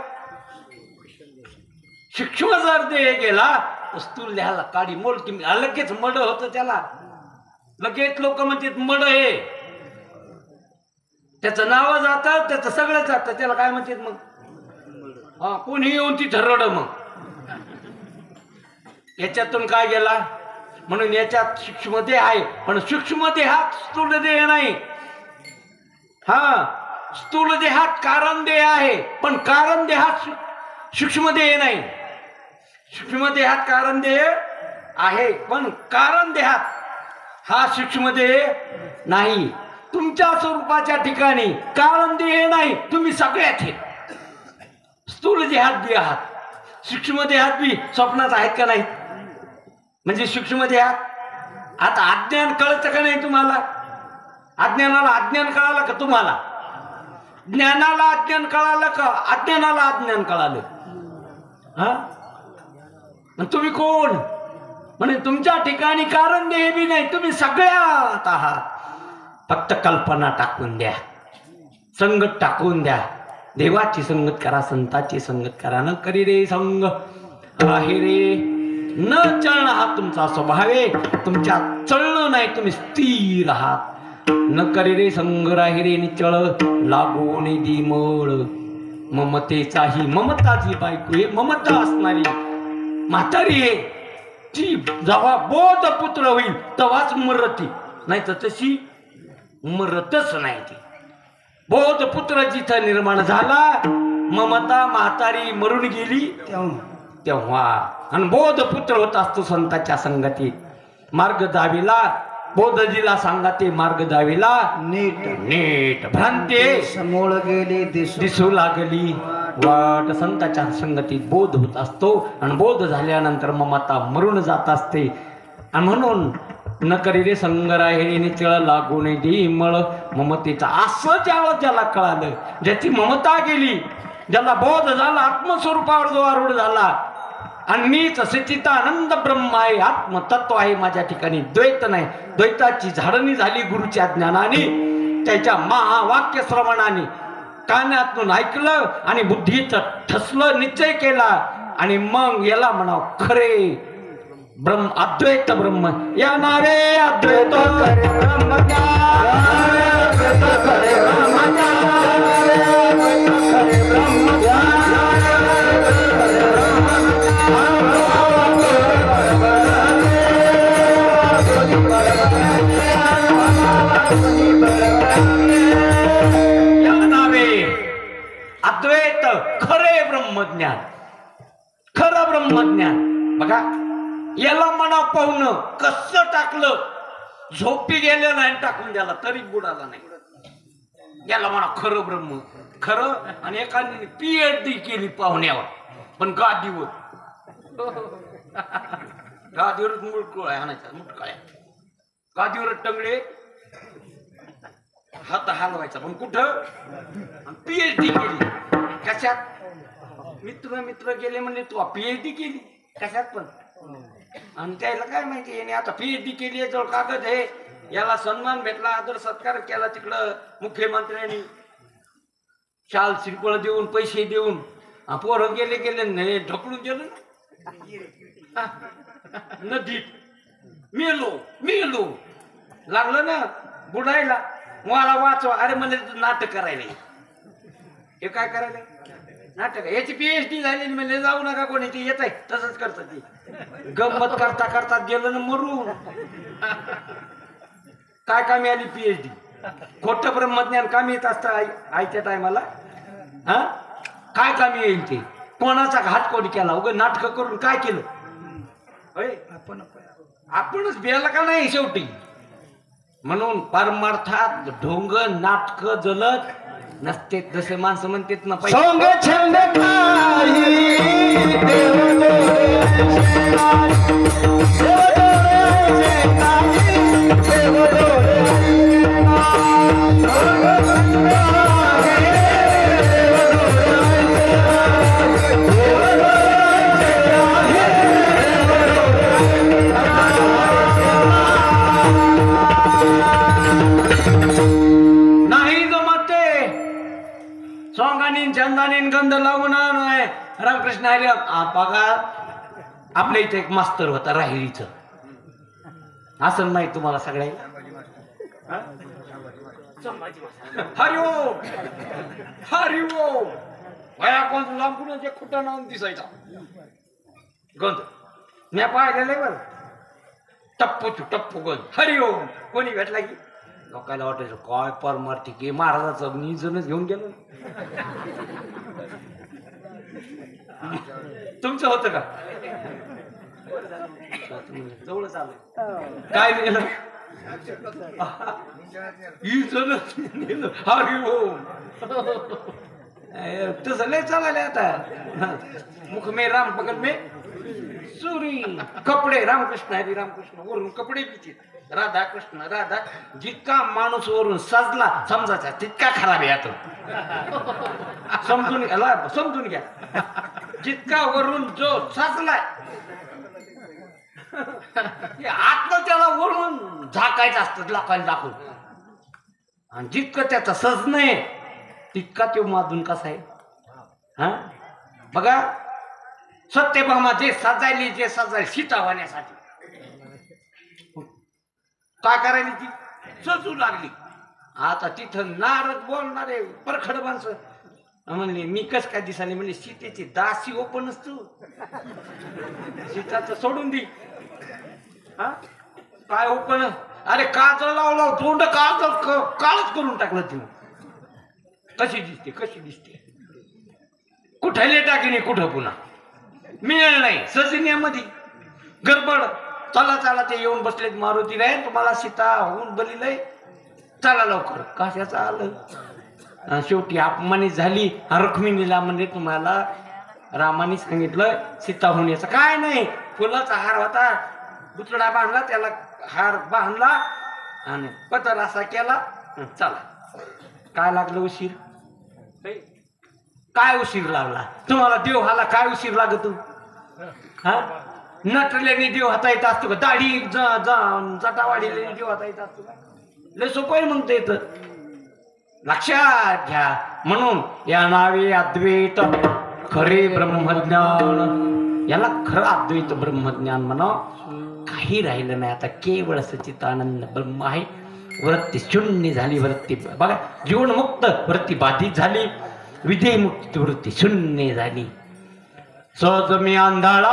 S1: सूक्ष्म जर देह गेला तर स्थूल देहाला काडी मोलकी लगेच मड होतं त्याला. लगेच लोक म्हणतात मड हे, त्याचं नाव जातं, त्याचं सगळं जातं. त्याला काय म्हणतात मग? हा, कोणी येऊन ती ठरवलं मग. याच्यातून काय गेला? म्हणून याच्यात सूक्ष्म देह आहे, पण सूक्ष्म देहात स्थूल देह नाही. हा, स्थूल देहात कारण देह आहे, पण कारण देहात सूक्ष्म देह नाही. सूक्ष्म देहात कारण देह आहे, पण कारण देहात हा सूक्ष्म देह नाही. तुमच्या स्वरूपाच्या ठिकाणी कारण देह नाही, तुम्ही सगळ्यात हे स्थूल देहात बी आहात, सूक्ष्म देहात बी स्वप्नात आहेत का नाही? म्हणजे सूक्ष्म देहात आता अज्ञान कळतं का नाही तुम्हाला? अज्ञानाला अज्ञान कळालं का तुम्हाला? ज्ञानाला अज्ञान कळालं का अज्ञानाला अज्ञान कळालं? हा, तुम्ही कोण? म्हणजे तुमच्या ठिकाणी कारण देह बी नाही, तुम्ही सगळ्यात आहात. फक्त कल्पना टाकून द्या, संगत टाकून द्या. देवाची संगत करा, संताची संगत करा. न करी रे संग राही रे न चळण, हा तुमचा स्वभाव आहे. तुमच्या चळणं नाही, तुम्ही स्थिर आहात. न करी रे संग राही रे निचळ, लागून दिमळ. ममतेचाही ममताची बायको आहे, ममता असणारी म्हातारी आहे. ती जेव्हा बोध पुत्र होईल तेव्हाच मरती, नाही तर तशी मरतच नाही. ती बोध पुत्र जिथं निर्माण झाला, ममता म्हातारी मरून गेली तेव्हा. आणि बोध पुत्र होत असतो संतांच्या संगतीत. मार्ग दावीला बोधजीला सांगा ते मार्ग दावीला नीट नीट. भ्रांती समोर गेली दिसू लागली वाट. संतांच्या संगतीत बोध होत असतो आणि बोध झाल्यानंतर ममता मरून जात असते. आणि म्हणून न करी रे संग राहे निचळ, लागून दिमळ. ममतेचा असं ज्याला कळालं, ज्याची ममता गेली, ज्याला बोध झाला, आत्मस्वरूपावर जो आरूढ झाला आणि मीच सच्चिदानंद ब्रह्म आहे, आत्मतत्व आहे माझ्या ठिकाणी, द्वैत नाही. द्वैताची झाडणी झाली गुरुच्या ज्ञानाने, त्याच्या महावाक्य श्रवणाने. कानातून ऐकलं आणि बुद्धीत ठसलं, निश्चय केला आणि मग याला म्हणावं खरे ब्रह्म, अद्वैत ब्रह्म. या नावे अद्वैत खरे ब्रह्म अद्वैत खरे ब्रह्मज्ञान, खरं ब्रह्मज्ञान. बघा याला म्हणा पाहुणं कसं टाकलं, झोपी गेलं नाही टाकून द्याला तरी बुडाला नाही. याला म्हणा खरं ब्रह्म, खरं. आणि एखादी PhD केली पाहुण्यावर, पण गादीवर गादीवरच मुळकुळ्या आणायच्या, मुटकाळ्या गादीवर टंगडे, हात हलवायचा, पण कुठं? PhD केली कशात? मित्र गेले म्हणले तू PhD केली कशात पण? आणि त्याला काय माहिती याने आता PhD केली, याच्यावर कागद आहे, याला सन्मान भेटला, आदर सत्कार केला तिकडं मुख्यमंत्र्यांनी, शाल श्रीफळ देऊन, पैसे देऊन. पोरं गेले नाही ढकलून गेलं ना नदीत, मेलो लागलं ना बुडायला. मला वाचवा, अरे मला नाटक करायला. हे काय करायला? नाटक. याची PhD झालेली म्हणजे जाऊ नका कोणी, ती येत आहे तसंच करतात. ती गंमत करता करता गेलं ना मरून. काय कामी आली PhD? खोटं ब्रह्मज्ञान कामी येत असतं आयच्या टायमाला. हा काय कामी येईल ते? कोणाचा घात कोणी केला? उगा नाटक करून काय केलं? आपणच बेला का नाही शेवटी. म्हणून परमार्थात ढोंग नाटक जलत नसते, जसे माणसं म्हणतात ना चंदानी गंध लावून आहे. रामकृष्ण हरी बघा, आपल्या इथे एक मास्तर होता राहिरीचं, असं माहित तुम्हाला सगळ्याला? हरिओम हरिओम भया कोण लांबून जे खुटा नावून दिसायचा गंध मी पाहिलेलं बर. टप्पू गंध हरिओम. कोणी भेटला की लोकांना वाटायचं काय परमार्थी की महाराजाचं निजनच घेऊन गेलो. तुमचं होतं का? जवळच आलं काय नेलं? हरी ओम तसं लय चालले आता मुख में राम बगल में सुरी कपडे रामकृष्ण हरी रामकृष्ण वरून कपडे पिचे राधा कृष्ण राधा जितका माणूस वरून सजला समजायचा तितका खराब आहे आता समजून घ्या जितका वरून जो सजलाय आतलं त्याला वरून झाकायचं असतं लोकांना दाखवून आणि जितकं त्याचा सज नाही तितका तो माधून कसा आहे हा बघा सत्यभामा जे सजायली सीता होण्यासाठी काय करायली ती सजू लागली आता तिथं नारद बोलणारे परखड माणसं म्हणले मी कस काय दिसाने म्हणले सीतेची दासी ओपनच तू सीताचं सोडून दे हा काय ओपन अरे काजळ लावलं तोंड काळच करून टाकलं तिने कशी दिसते कुठे टाकीने कुठं पुन्हा मिळेल नाही सजण्यामध्ये गडबड चला ते येऊन बसलेत मारुती रे तुम्हाला सीता होऊन बलिलय चला लवकर कशाचं आलं शेवटी अपमानित झाली रुक्मिणीला म्हणजे तुम्हाला रामाने सांगितलं सीता होण्याचं काय नाही फुलाचा हार होता बुचडा बांधला त्याला हार बांधला आणि पतर असा केला चला काय लागलं उशीर काय उशीर लागला तुम्हाला देव हाला काय उशीर लागतो हा नटल्याने देव हाता येत असतो का दाढी जटावाडीने देव हाता येत असतो का लय सोपं आहे म्हणता येतं लक्षात घ्या म्हणून या नावे अद्वैत खरे ब्रह्मज्ञान याला खरं अद्वैत ब्रह्मज्ञान म्हणा काही राहिलं नाही आता केवळ सच्चिदानंद ब्रह्म आहे वृत्ती शून्य झाली वृत्ती बघा जीवनमुक्त वृत्ती बाधित झाली विधेय मुक्त वृत्ती शून्य झाली सहज मी आंधळा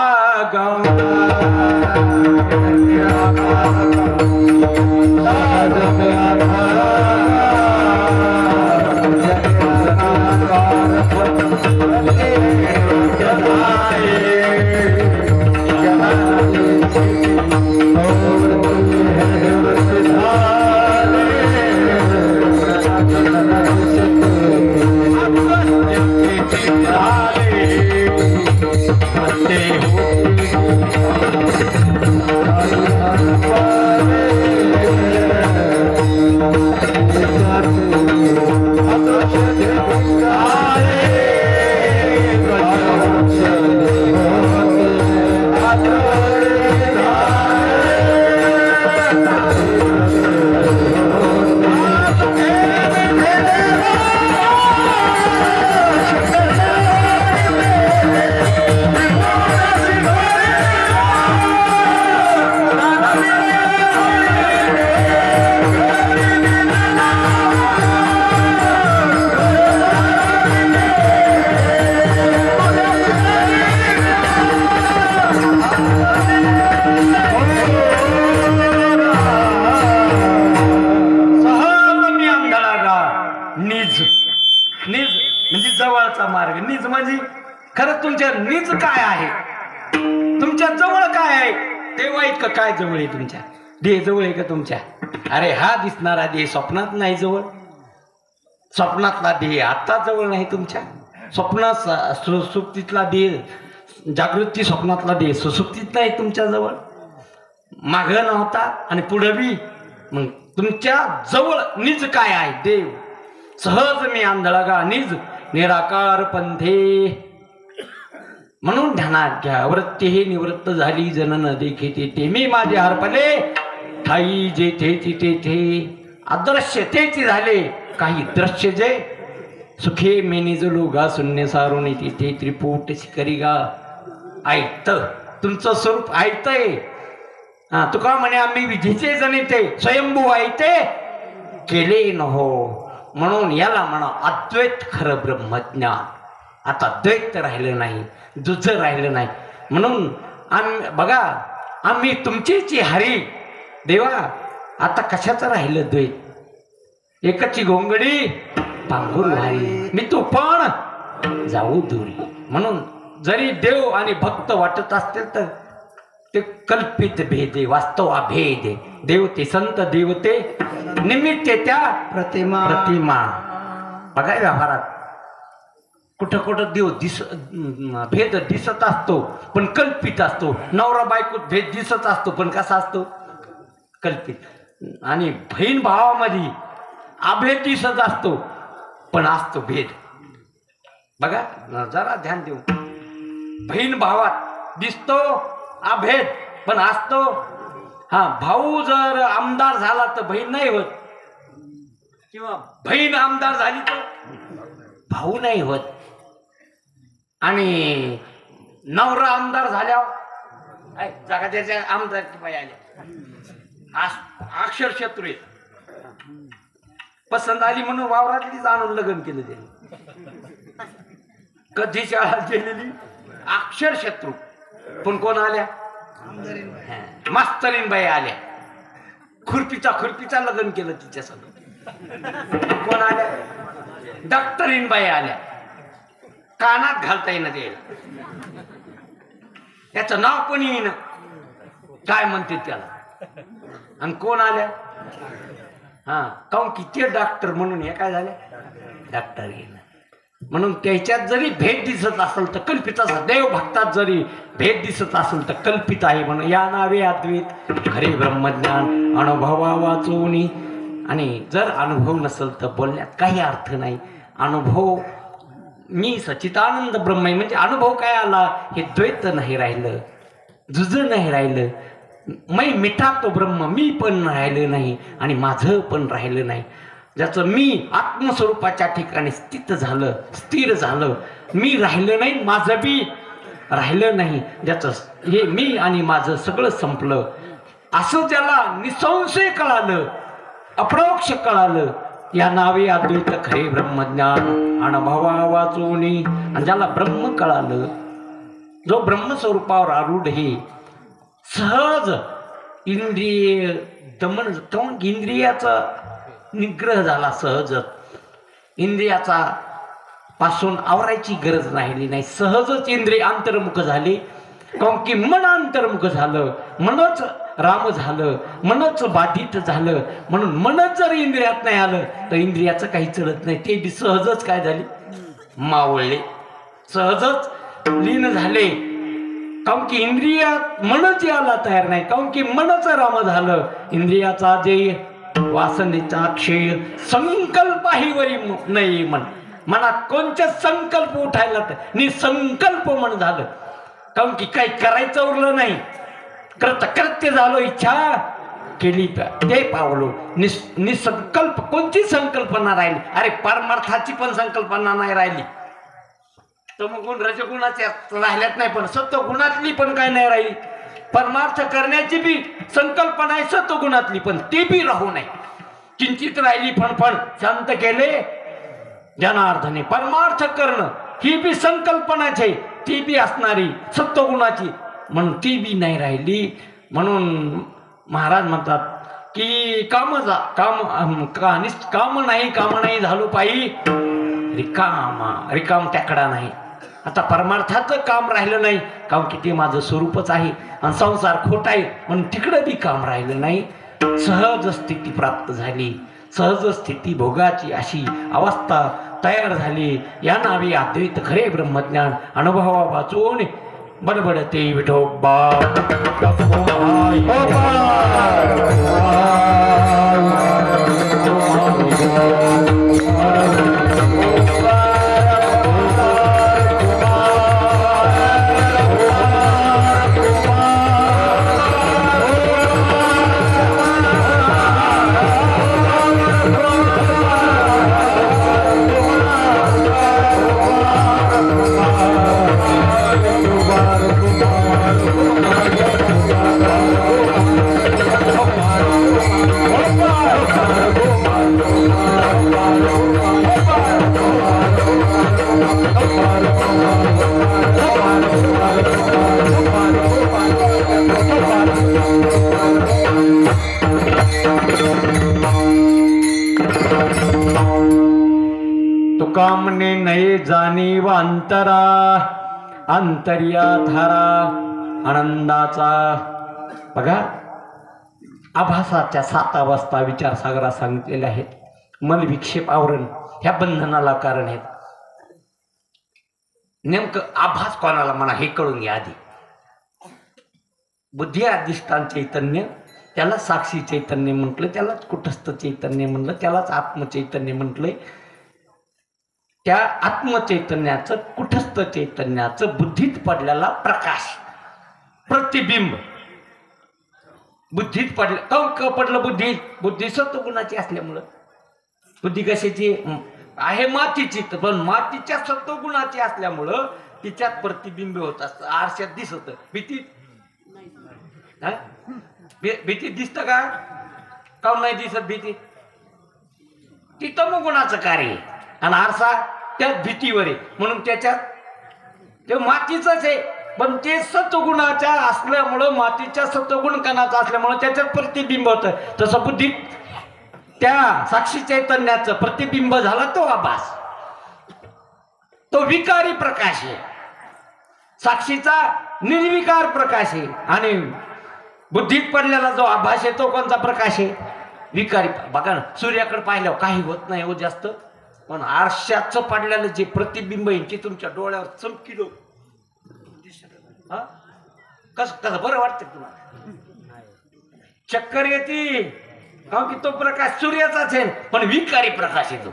S1: काय जवळ आहे तुमच्या देह जवळ आहे का तुमच्या अरे हा दिसणारा देह स्वप्नात नाही जवळ स्वप्नातला देह आता जवळ नाही तुमच्या स्वप्नात सुसुप्तीतला देह जागृती स्वप्नातला देह सुसुप्तीत नाही तुमच्या जवळ माग नव्हता आणि पुढे बी मग तुमच्या जवळ निज काय आहे देव सहज मी आंधळा निज निराकार पंथे म्हणून ध्यानात घ्या वृत्ती ही निवृत्त झाली जन न देखे तेथे मी माझे हरपले ठाई जेथे तेथे अदृश्य तेची झाले काही दृश्य जे सुखे मेनिजलो गा शून्य सारून तिथे त्रिपुट शिकरी गा ऐकत तुमचं स्वरूप ऐकतय तुका म्हणे आम्ही विधीचे जनिते स्वयंभू ऐकते केले न हो म्हणून याला म्हणा अद्वैत खरं ब्रह्मज्ञान आता द्वैत राहिलं नाही दुसरं राहिलं नाही म्हणून आम्ही बघा आम्ही तुमचीची हरी देवा आता कशाचं राहिलं द्वैत एकची घोंगडी पांघुर वारी मी तू पण जाऊ दुरी म्हणून जरी देव आणि भक्त वाटत असतील तर ते कल्पित भेदे, वास्तव अभेद. देवते संत देवते निमित्त त्या
S2: प्रतिमा
S1: प्रतिमा. बघा व्यवहारात कुठं कुठं देव भेद दिसत असतो पण कल्पित असतो. नवरा बायकोत भेद दिसत असतो पण कसा असतो? कल्पित. आणि बहीण भावामध्ये अभेद दिसत असतो पण असतो भेद. बघा जरा ध्यान देऊ. बहीण भावात दिसतो अभेद पण असतो. हा, भाऊ जर आमदार झाला तर बहीण नाही होत, किंवा बहीण आमदार झाली तर भाऊ नाही होत. आणि नवरा आमदार झाल्यावर जगा त्याच्या आमदार बाई आल्या अक्षर शत्रू आहे. पसंत आली म्हणून वावरातलीच आणून लग्न केलं त्याने. कधी शाळा गेलेली अक्षर शत्रू. पण कोण आल्या? मास्तरीन बाई आल्या. खुरपीचा लग्न केलं तिच्यासोबत. कोण आल्या? डॉक्टरीन बाई आल्या. कानात घालता येईना द्यायला, त्याचं नाव पण येईन काय म्हणते त्याला. आणि कोण आल्या? हा, काऊन की ते डॉक्टर म्हणून हे काय झाले? डॉक्टर येईन. म्हणून त्याच्यात जरी भेद दिसत असेल तर कल्पित असेल. देव भक्तात जरी भेद दिसत असेल तर कल्पित आहे. म्हणून या नावे अद्वैत खरे ब्रह्मज्ञान अनुभवा वाचवणी. आणि जर अनुभव नसेल तर बोलण्यात काही अर्थ नाही. अनुभव मी सच्चिदानंद ब्रह्म आहे म्हणजे अनुभव काय आला? हे द्वैत नाही राहिलं, जुज नाही राहिलं. मै मिठा तो ब्रह्म, मी पण राहिलं नाही आणि माझं पण राहिलं नाही. ज्याचं मी आत्मस्वरूपाच्या ठिकाणी स्थिर झालं. मी राहिलं नाही, माझं बी राहिलं नाही. ज्याचं हे मी आणि माझं सगळं संपलं असं ज्याला निसंशय कळालं, अपरोक्ष कळालं, या नावे अद्वैत खरे ब्रह्मज्ञान अनुभवा वाचोनी. आणि ज्याला ब्रह्म कळालं, जो ब्रह्मस्वरूपावर आरूढ हे सहज इंद्रिय दमन, इंद्रियाचा निग्रह झाला. सहजच इंद्रियाचा पासून आवरायची गरज राहिली नाही. सहजच इंद्रिय अंतर्मुख झाली. काऊन की मन अंतर्मुख झालं, मनच राम झालं, मनच बाधित झालं. म्हणून मनच जर इंद्रियात नाही आलं तर इंद्रियाचं काही चलत नाही. ते बी सहजच काय झाले? मावळले, सहजच लीन झाले. काऊन की इंद्रियात मनच यायला तयार नाही. काऊन की मनच राम झालं. इंद्रियाचा जे वासनेचा क्षय संकल्पाही वरी नाही. मनात कोणते संकल्प उठायला तर निसंकल्प मन झालं. काऊन की काही करायचं उरलं नाही, कृत्य झालो. इच्छा केली ते पावलो. निसंकल्प कोणती संकल्पना राहिली? अरे परमार्थाची पण संकल्पना नाही राहिली. तमगुण रजगुणाच्या राहिल्यात नाही, पण सत्वगुणातली पण काय नाही राहिली. परमार्थ करण्याची बी संकल्पना आहे सत्वगुणातली, पण ते बी राहू नये. किंचित राहिली फणफण शांत केले जनार्दने. परमार्थ करणं ही बी संकल्पनाच आहे, ती बी असणारी सत्वगुणाची, म्हणून ती बी नाही राहिली. म्हणून महाराज म्हणतात की काम नाही झालो पायी रिकाम त्याकडा नाही. आता परमार्थाचं काम राहिलं नाही, काम की ते माझं स्वरूपच आहे आणि संसार खोटा आहे म्हणून तिकडं बी काम राहिलं नाही. सहज स्थिती प्राप्त झाली, सहज स्थिती भोगाची अशी अवस्था तयार झाली. या नावे अद्वैत खरे ब्रह्मज्ञान अनुभवा वाचून बडबडते विठोबा. तुकामने नये जाणीव अंतरा अंतर्या धारा आनंदाचा बघा आभासाच्या 7 अवस्था विचारसागरात सांगितलेल्या आहेत. मन विक्षेप आवरण ह्या बंधनाला कारण आहेत. नेमकं आभास कोणाला म्हणा हे कळून घ्या आधी. बुद्धी अधिष्ठान चैतन्य त्याला साक्षी चैतन्य म्हटलं, त्यालाच कुटस्थ चैतन्य म्हणलं, त्यालाच आत्मचैतन्य म्हटलंय. त्या आत्मचैतन्याचं कुटस्थ चैतन्याचं बुद्धीत पडलेला प्रकाश प्रतिबिंब बुद्धीत पडलं. का पडलं बुद्धीत? बुद्धी सत्वगुणाची असल्यामुळं. बुद्धी कशाची आहे? मातीची. पण मातीच्या सत्वगुणाची असल्यामुळं तिच्यात प्रतिबिंब होत असतं, आरशात दिसत. भीतीत भीतीत दिसतं का? का नाही दिसत भीती? ती तमोगुणाचं कार्य आणि आरसा त्याच भीतीवर आहे. म्हणून त्याच्यात ते मातीच आहे, पण ते सत्वगुणाच्या असल्यामुळं, मातीच्या सत्वगुण कणाचं असल्यामुळं त्याच्यात प्रतिबिंब होतं. तसं बुद्धीत त्या साक्षी चैतन्याचं प्रतिबिंब झाला तो आभास, तो विकारी प्रकाश आहे. साक्षीचा निर्विकार प्रकाश आहे आणि बुद्धीत पडलेला जो आभास आहे तो कोणता प्रकाश आहे? विकारी. बघा ना, सूर्याकडे पाहिल्यावर काही होत नाही हो जास्त, पण आरशाचं पडलेलं जे प्रतिबिंब आहे ते तुमच्या डोळ्यावर चमकिलो कसं बरं वाटतं तुला? चक्कर येते कारण की तो प्रकाश सूर्याचाच आहे, पण विकारी प्रकाश आहे तो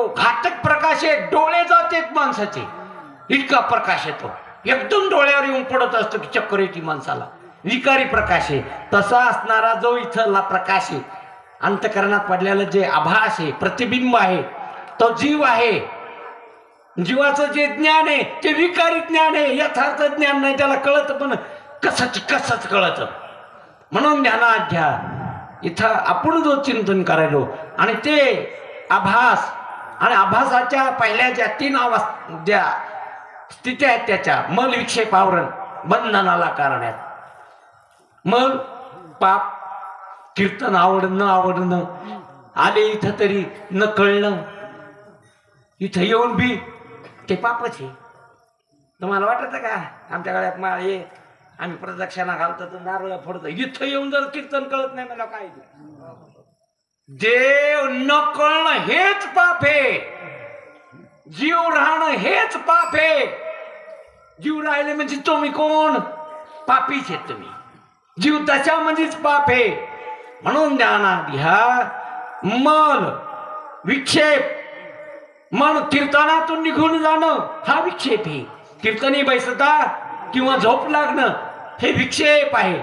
S1: घातक प्रकाश आहे. डोळे जातात माणसाचे, इतका प्रकाश येतो, एकदम डोळ्यावर येऊन पडत असतो की चक्कर येते माणसाला. विकारी प्रकाश आहे. तसा असणारा जो इथला प्रकाश आहे, अंतकरणात पडलेलं जे आभास आहे, प्रतिबिंब आहे, तो जीव आहे. जीवाचं जे ज्ञान आहे ते विकारी ज्ञान आहे, यथार्थ ज्ञान नाही. त्याला कळत पण कसंच कळत. म्हणून ध्यानात घ्या. इथं आपण जो चिंतन करायलो आणि ते आभास आणि आभासाच्या पहिल्या ज्या 3 अवस्था ज्या स्थिती आहेत त्याच्या मल विक्षेप आवरण बंधनाला कारण आहेत. मल पाप, कीर्तन आवडणं न आवडणं, आले इथं तरी न कळणं, इथं येऊन बी ते पापच आहे. तुम्हाला वाटत का आमच्या गळ्यात माळ ये, आम्ही प्रदक्षिणा घालतो तर नारळ फोडतो, इथं येऊन जर कीर्तन कळत नाही मला काय? देव न कळणं हेच पाप आहे. जीव राहणं हेच पाप आहे. जीव राहिले म्हणजे तुम्ही कोण? पापीच आहे तुम्ही. जीव दशा म्हणजेच पाप आहे. म्हणून ध्यानात घ्या. मल विक्षेप, मन कीर्तनातून निघून जाणं हा विक्षेप आहे. कीर्तनी बैसता किंवा झोप लागणं हे विक्षेप आहे.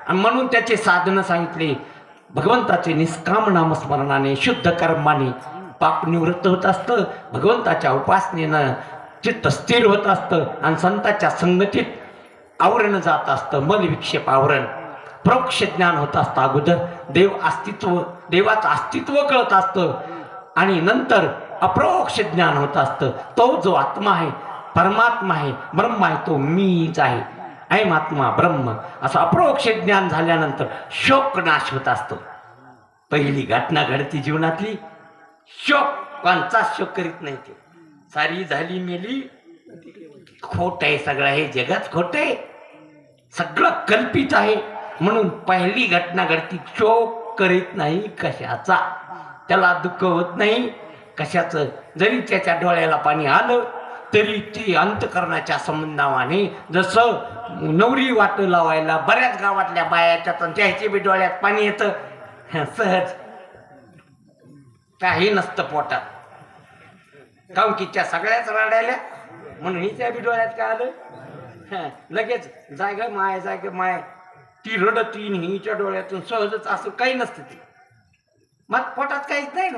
S1: आणि म्हणून त्याचे साधनं सांगितले. भगवंताचे निष्काम नामस्मरणाने, शुद्ध कर्माने पाप निवृत्त होत असतं. भगवंताच्या उपासनेनं चित्त स्थिर होत असतं आणि संतांच्या संगतीत आवरण जात असतं. मल विक्षेप आवरण, प्रोक्ष ज्ञान होत असतं. अगोदर देवाचं अस्तित्व कळत असतं आणि नंतर अप्रोक्ष ज्ञान होत असतं. तो जो आत्मा आहे, परमात्मा आहे, ब्रह्म आहे, तो मीच आहे. ऐम आत्मा ब्रह्म असं अप्रोक्ष ज्ञान झाल्यानंतर शोक नाश होत असतो. पहिली घटना घडती जीवनातली, शोक. कोणचाच शोक करीत नाही. ते सारी झाली मेली, खोट आहे सगळं, हे जगच खोट आहे, सगळं कल्पित आहे. म्हणून पहिली घटना घडती, शोक करीत नाही कशाचा, त्याला दुःख होत नाही कशाचं. जरी त्याच्या डोळ्याला पाणी आलं तरी ती अंतकरणाच्या संबंधाने, जसं नवरी वाट लावायला बऱ्याच गावातल्या बायाच्या त्याचे बी डोळ्यात पाणी येतं सहज, काही नसतं पोटात, काऊन की त्या सगळ्याच रडायला, म्हणून हिच्या बी डोळ्यात काय आलं लगेच जाय माय ती रडती, हिच्या डोळ्यातून सहजच असं काही नसतं. ती मग पोटात काहीच नाही ना,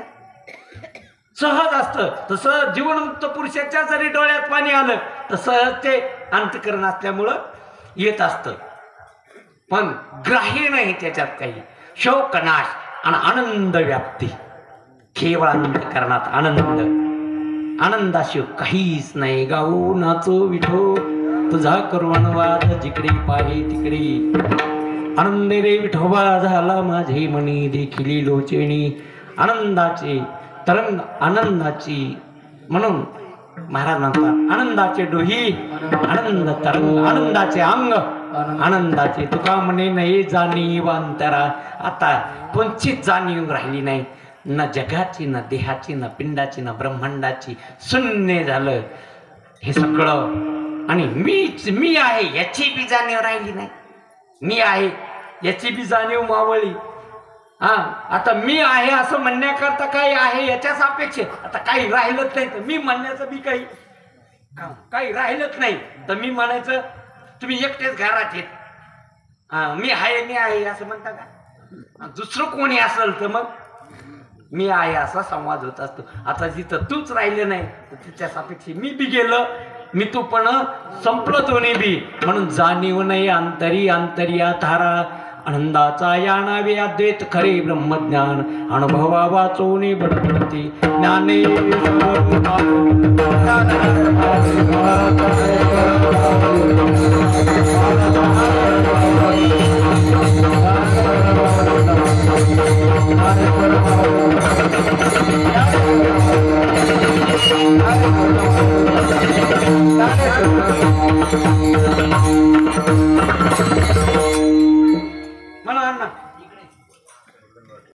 S1: सहज असतं. तसं जीवनमुक्त पुरुषाच्या जरी डोळ्यात पाणी आलं तर सहज ते अंतकरण असल्यामुळं येत असतं, पण ग्राह्य नाही त्याच्यात काही. शोक नाश आणि आनंद व्याप्ती, केवळ अंतकरणात आनंद. आनंदाशिव काहीच नाही. गाऊ नाचो विठो तुझा करुणवाद, जिकडे पाहे तिकडे आनंद रे विठोबा झाला माझे मनी, देखिली लोचेणी आनंदाचे तरंग, आनंदाची. म्हणून महाराजांचा आनंदाचे डोही, आनंद तरंग, आनंदाचे अंग, आनंदाचे तुका म्हणे नाही जाणीव अंतरा. आता कोणचीच जाणीव राहिली नाही, ना जगाची, ना देहाची, ना पिंडाची, ना ब्रह्मांडाची. शून्य झालं हे सगळं. आणि मी आहे याची बी जाणीव राहिली नाही. मी आहे याची बी जाणीव मावळली. हा, आता मी आहे असं म्हणण्याकरता काही आहे याच्याच अपेक्षेत आता काही राहिलंच नाही, तर मी म्हणण्याचं बी काही राहिलंच नाही, तर मी म्हणायचं तुम्ही एकटेच घरात येत. मी आहे असं म्हणता का? दुसरं कोणी असेल तर मग मी आहे असा संवाद होत असतो. आता जिथं तूच राहिले नाही तर तिच्याच अपेक्षा मी बी गेलं, मी तू पण संपलं दोन्ही बी. म्हणून जाणीव नाही अंतरी, अंतरिया धारा आनंदाचा या नावे अद्वैत खरे ब्रह्मज्ञान. अनुभवा वाचवणे बडबडते ज्ञाने
S2: Thank you.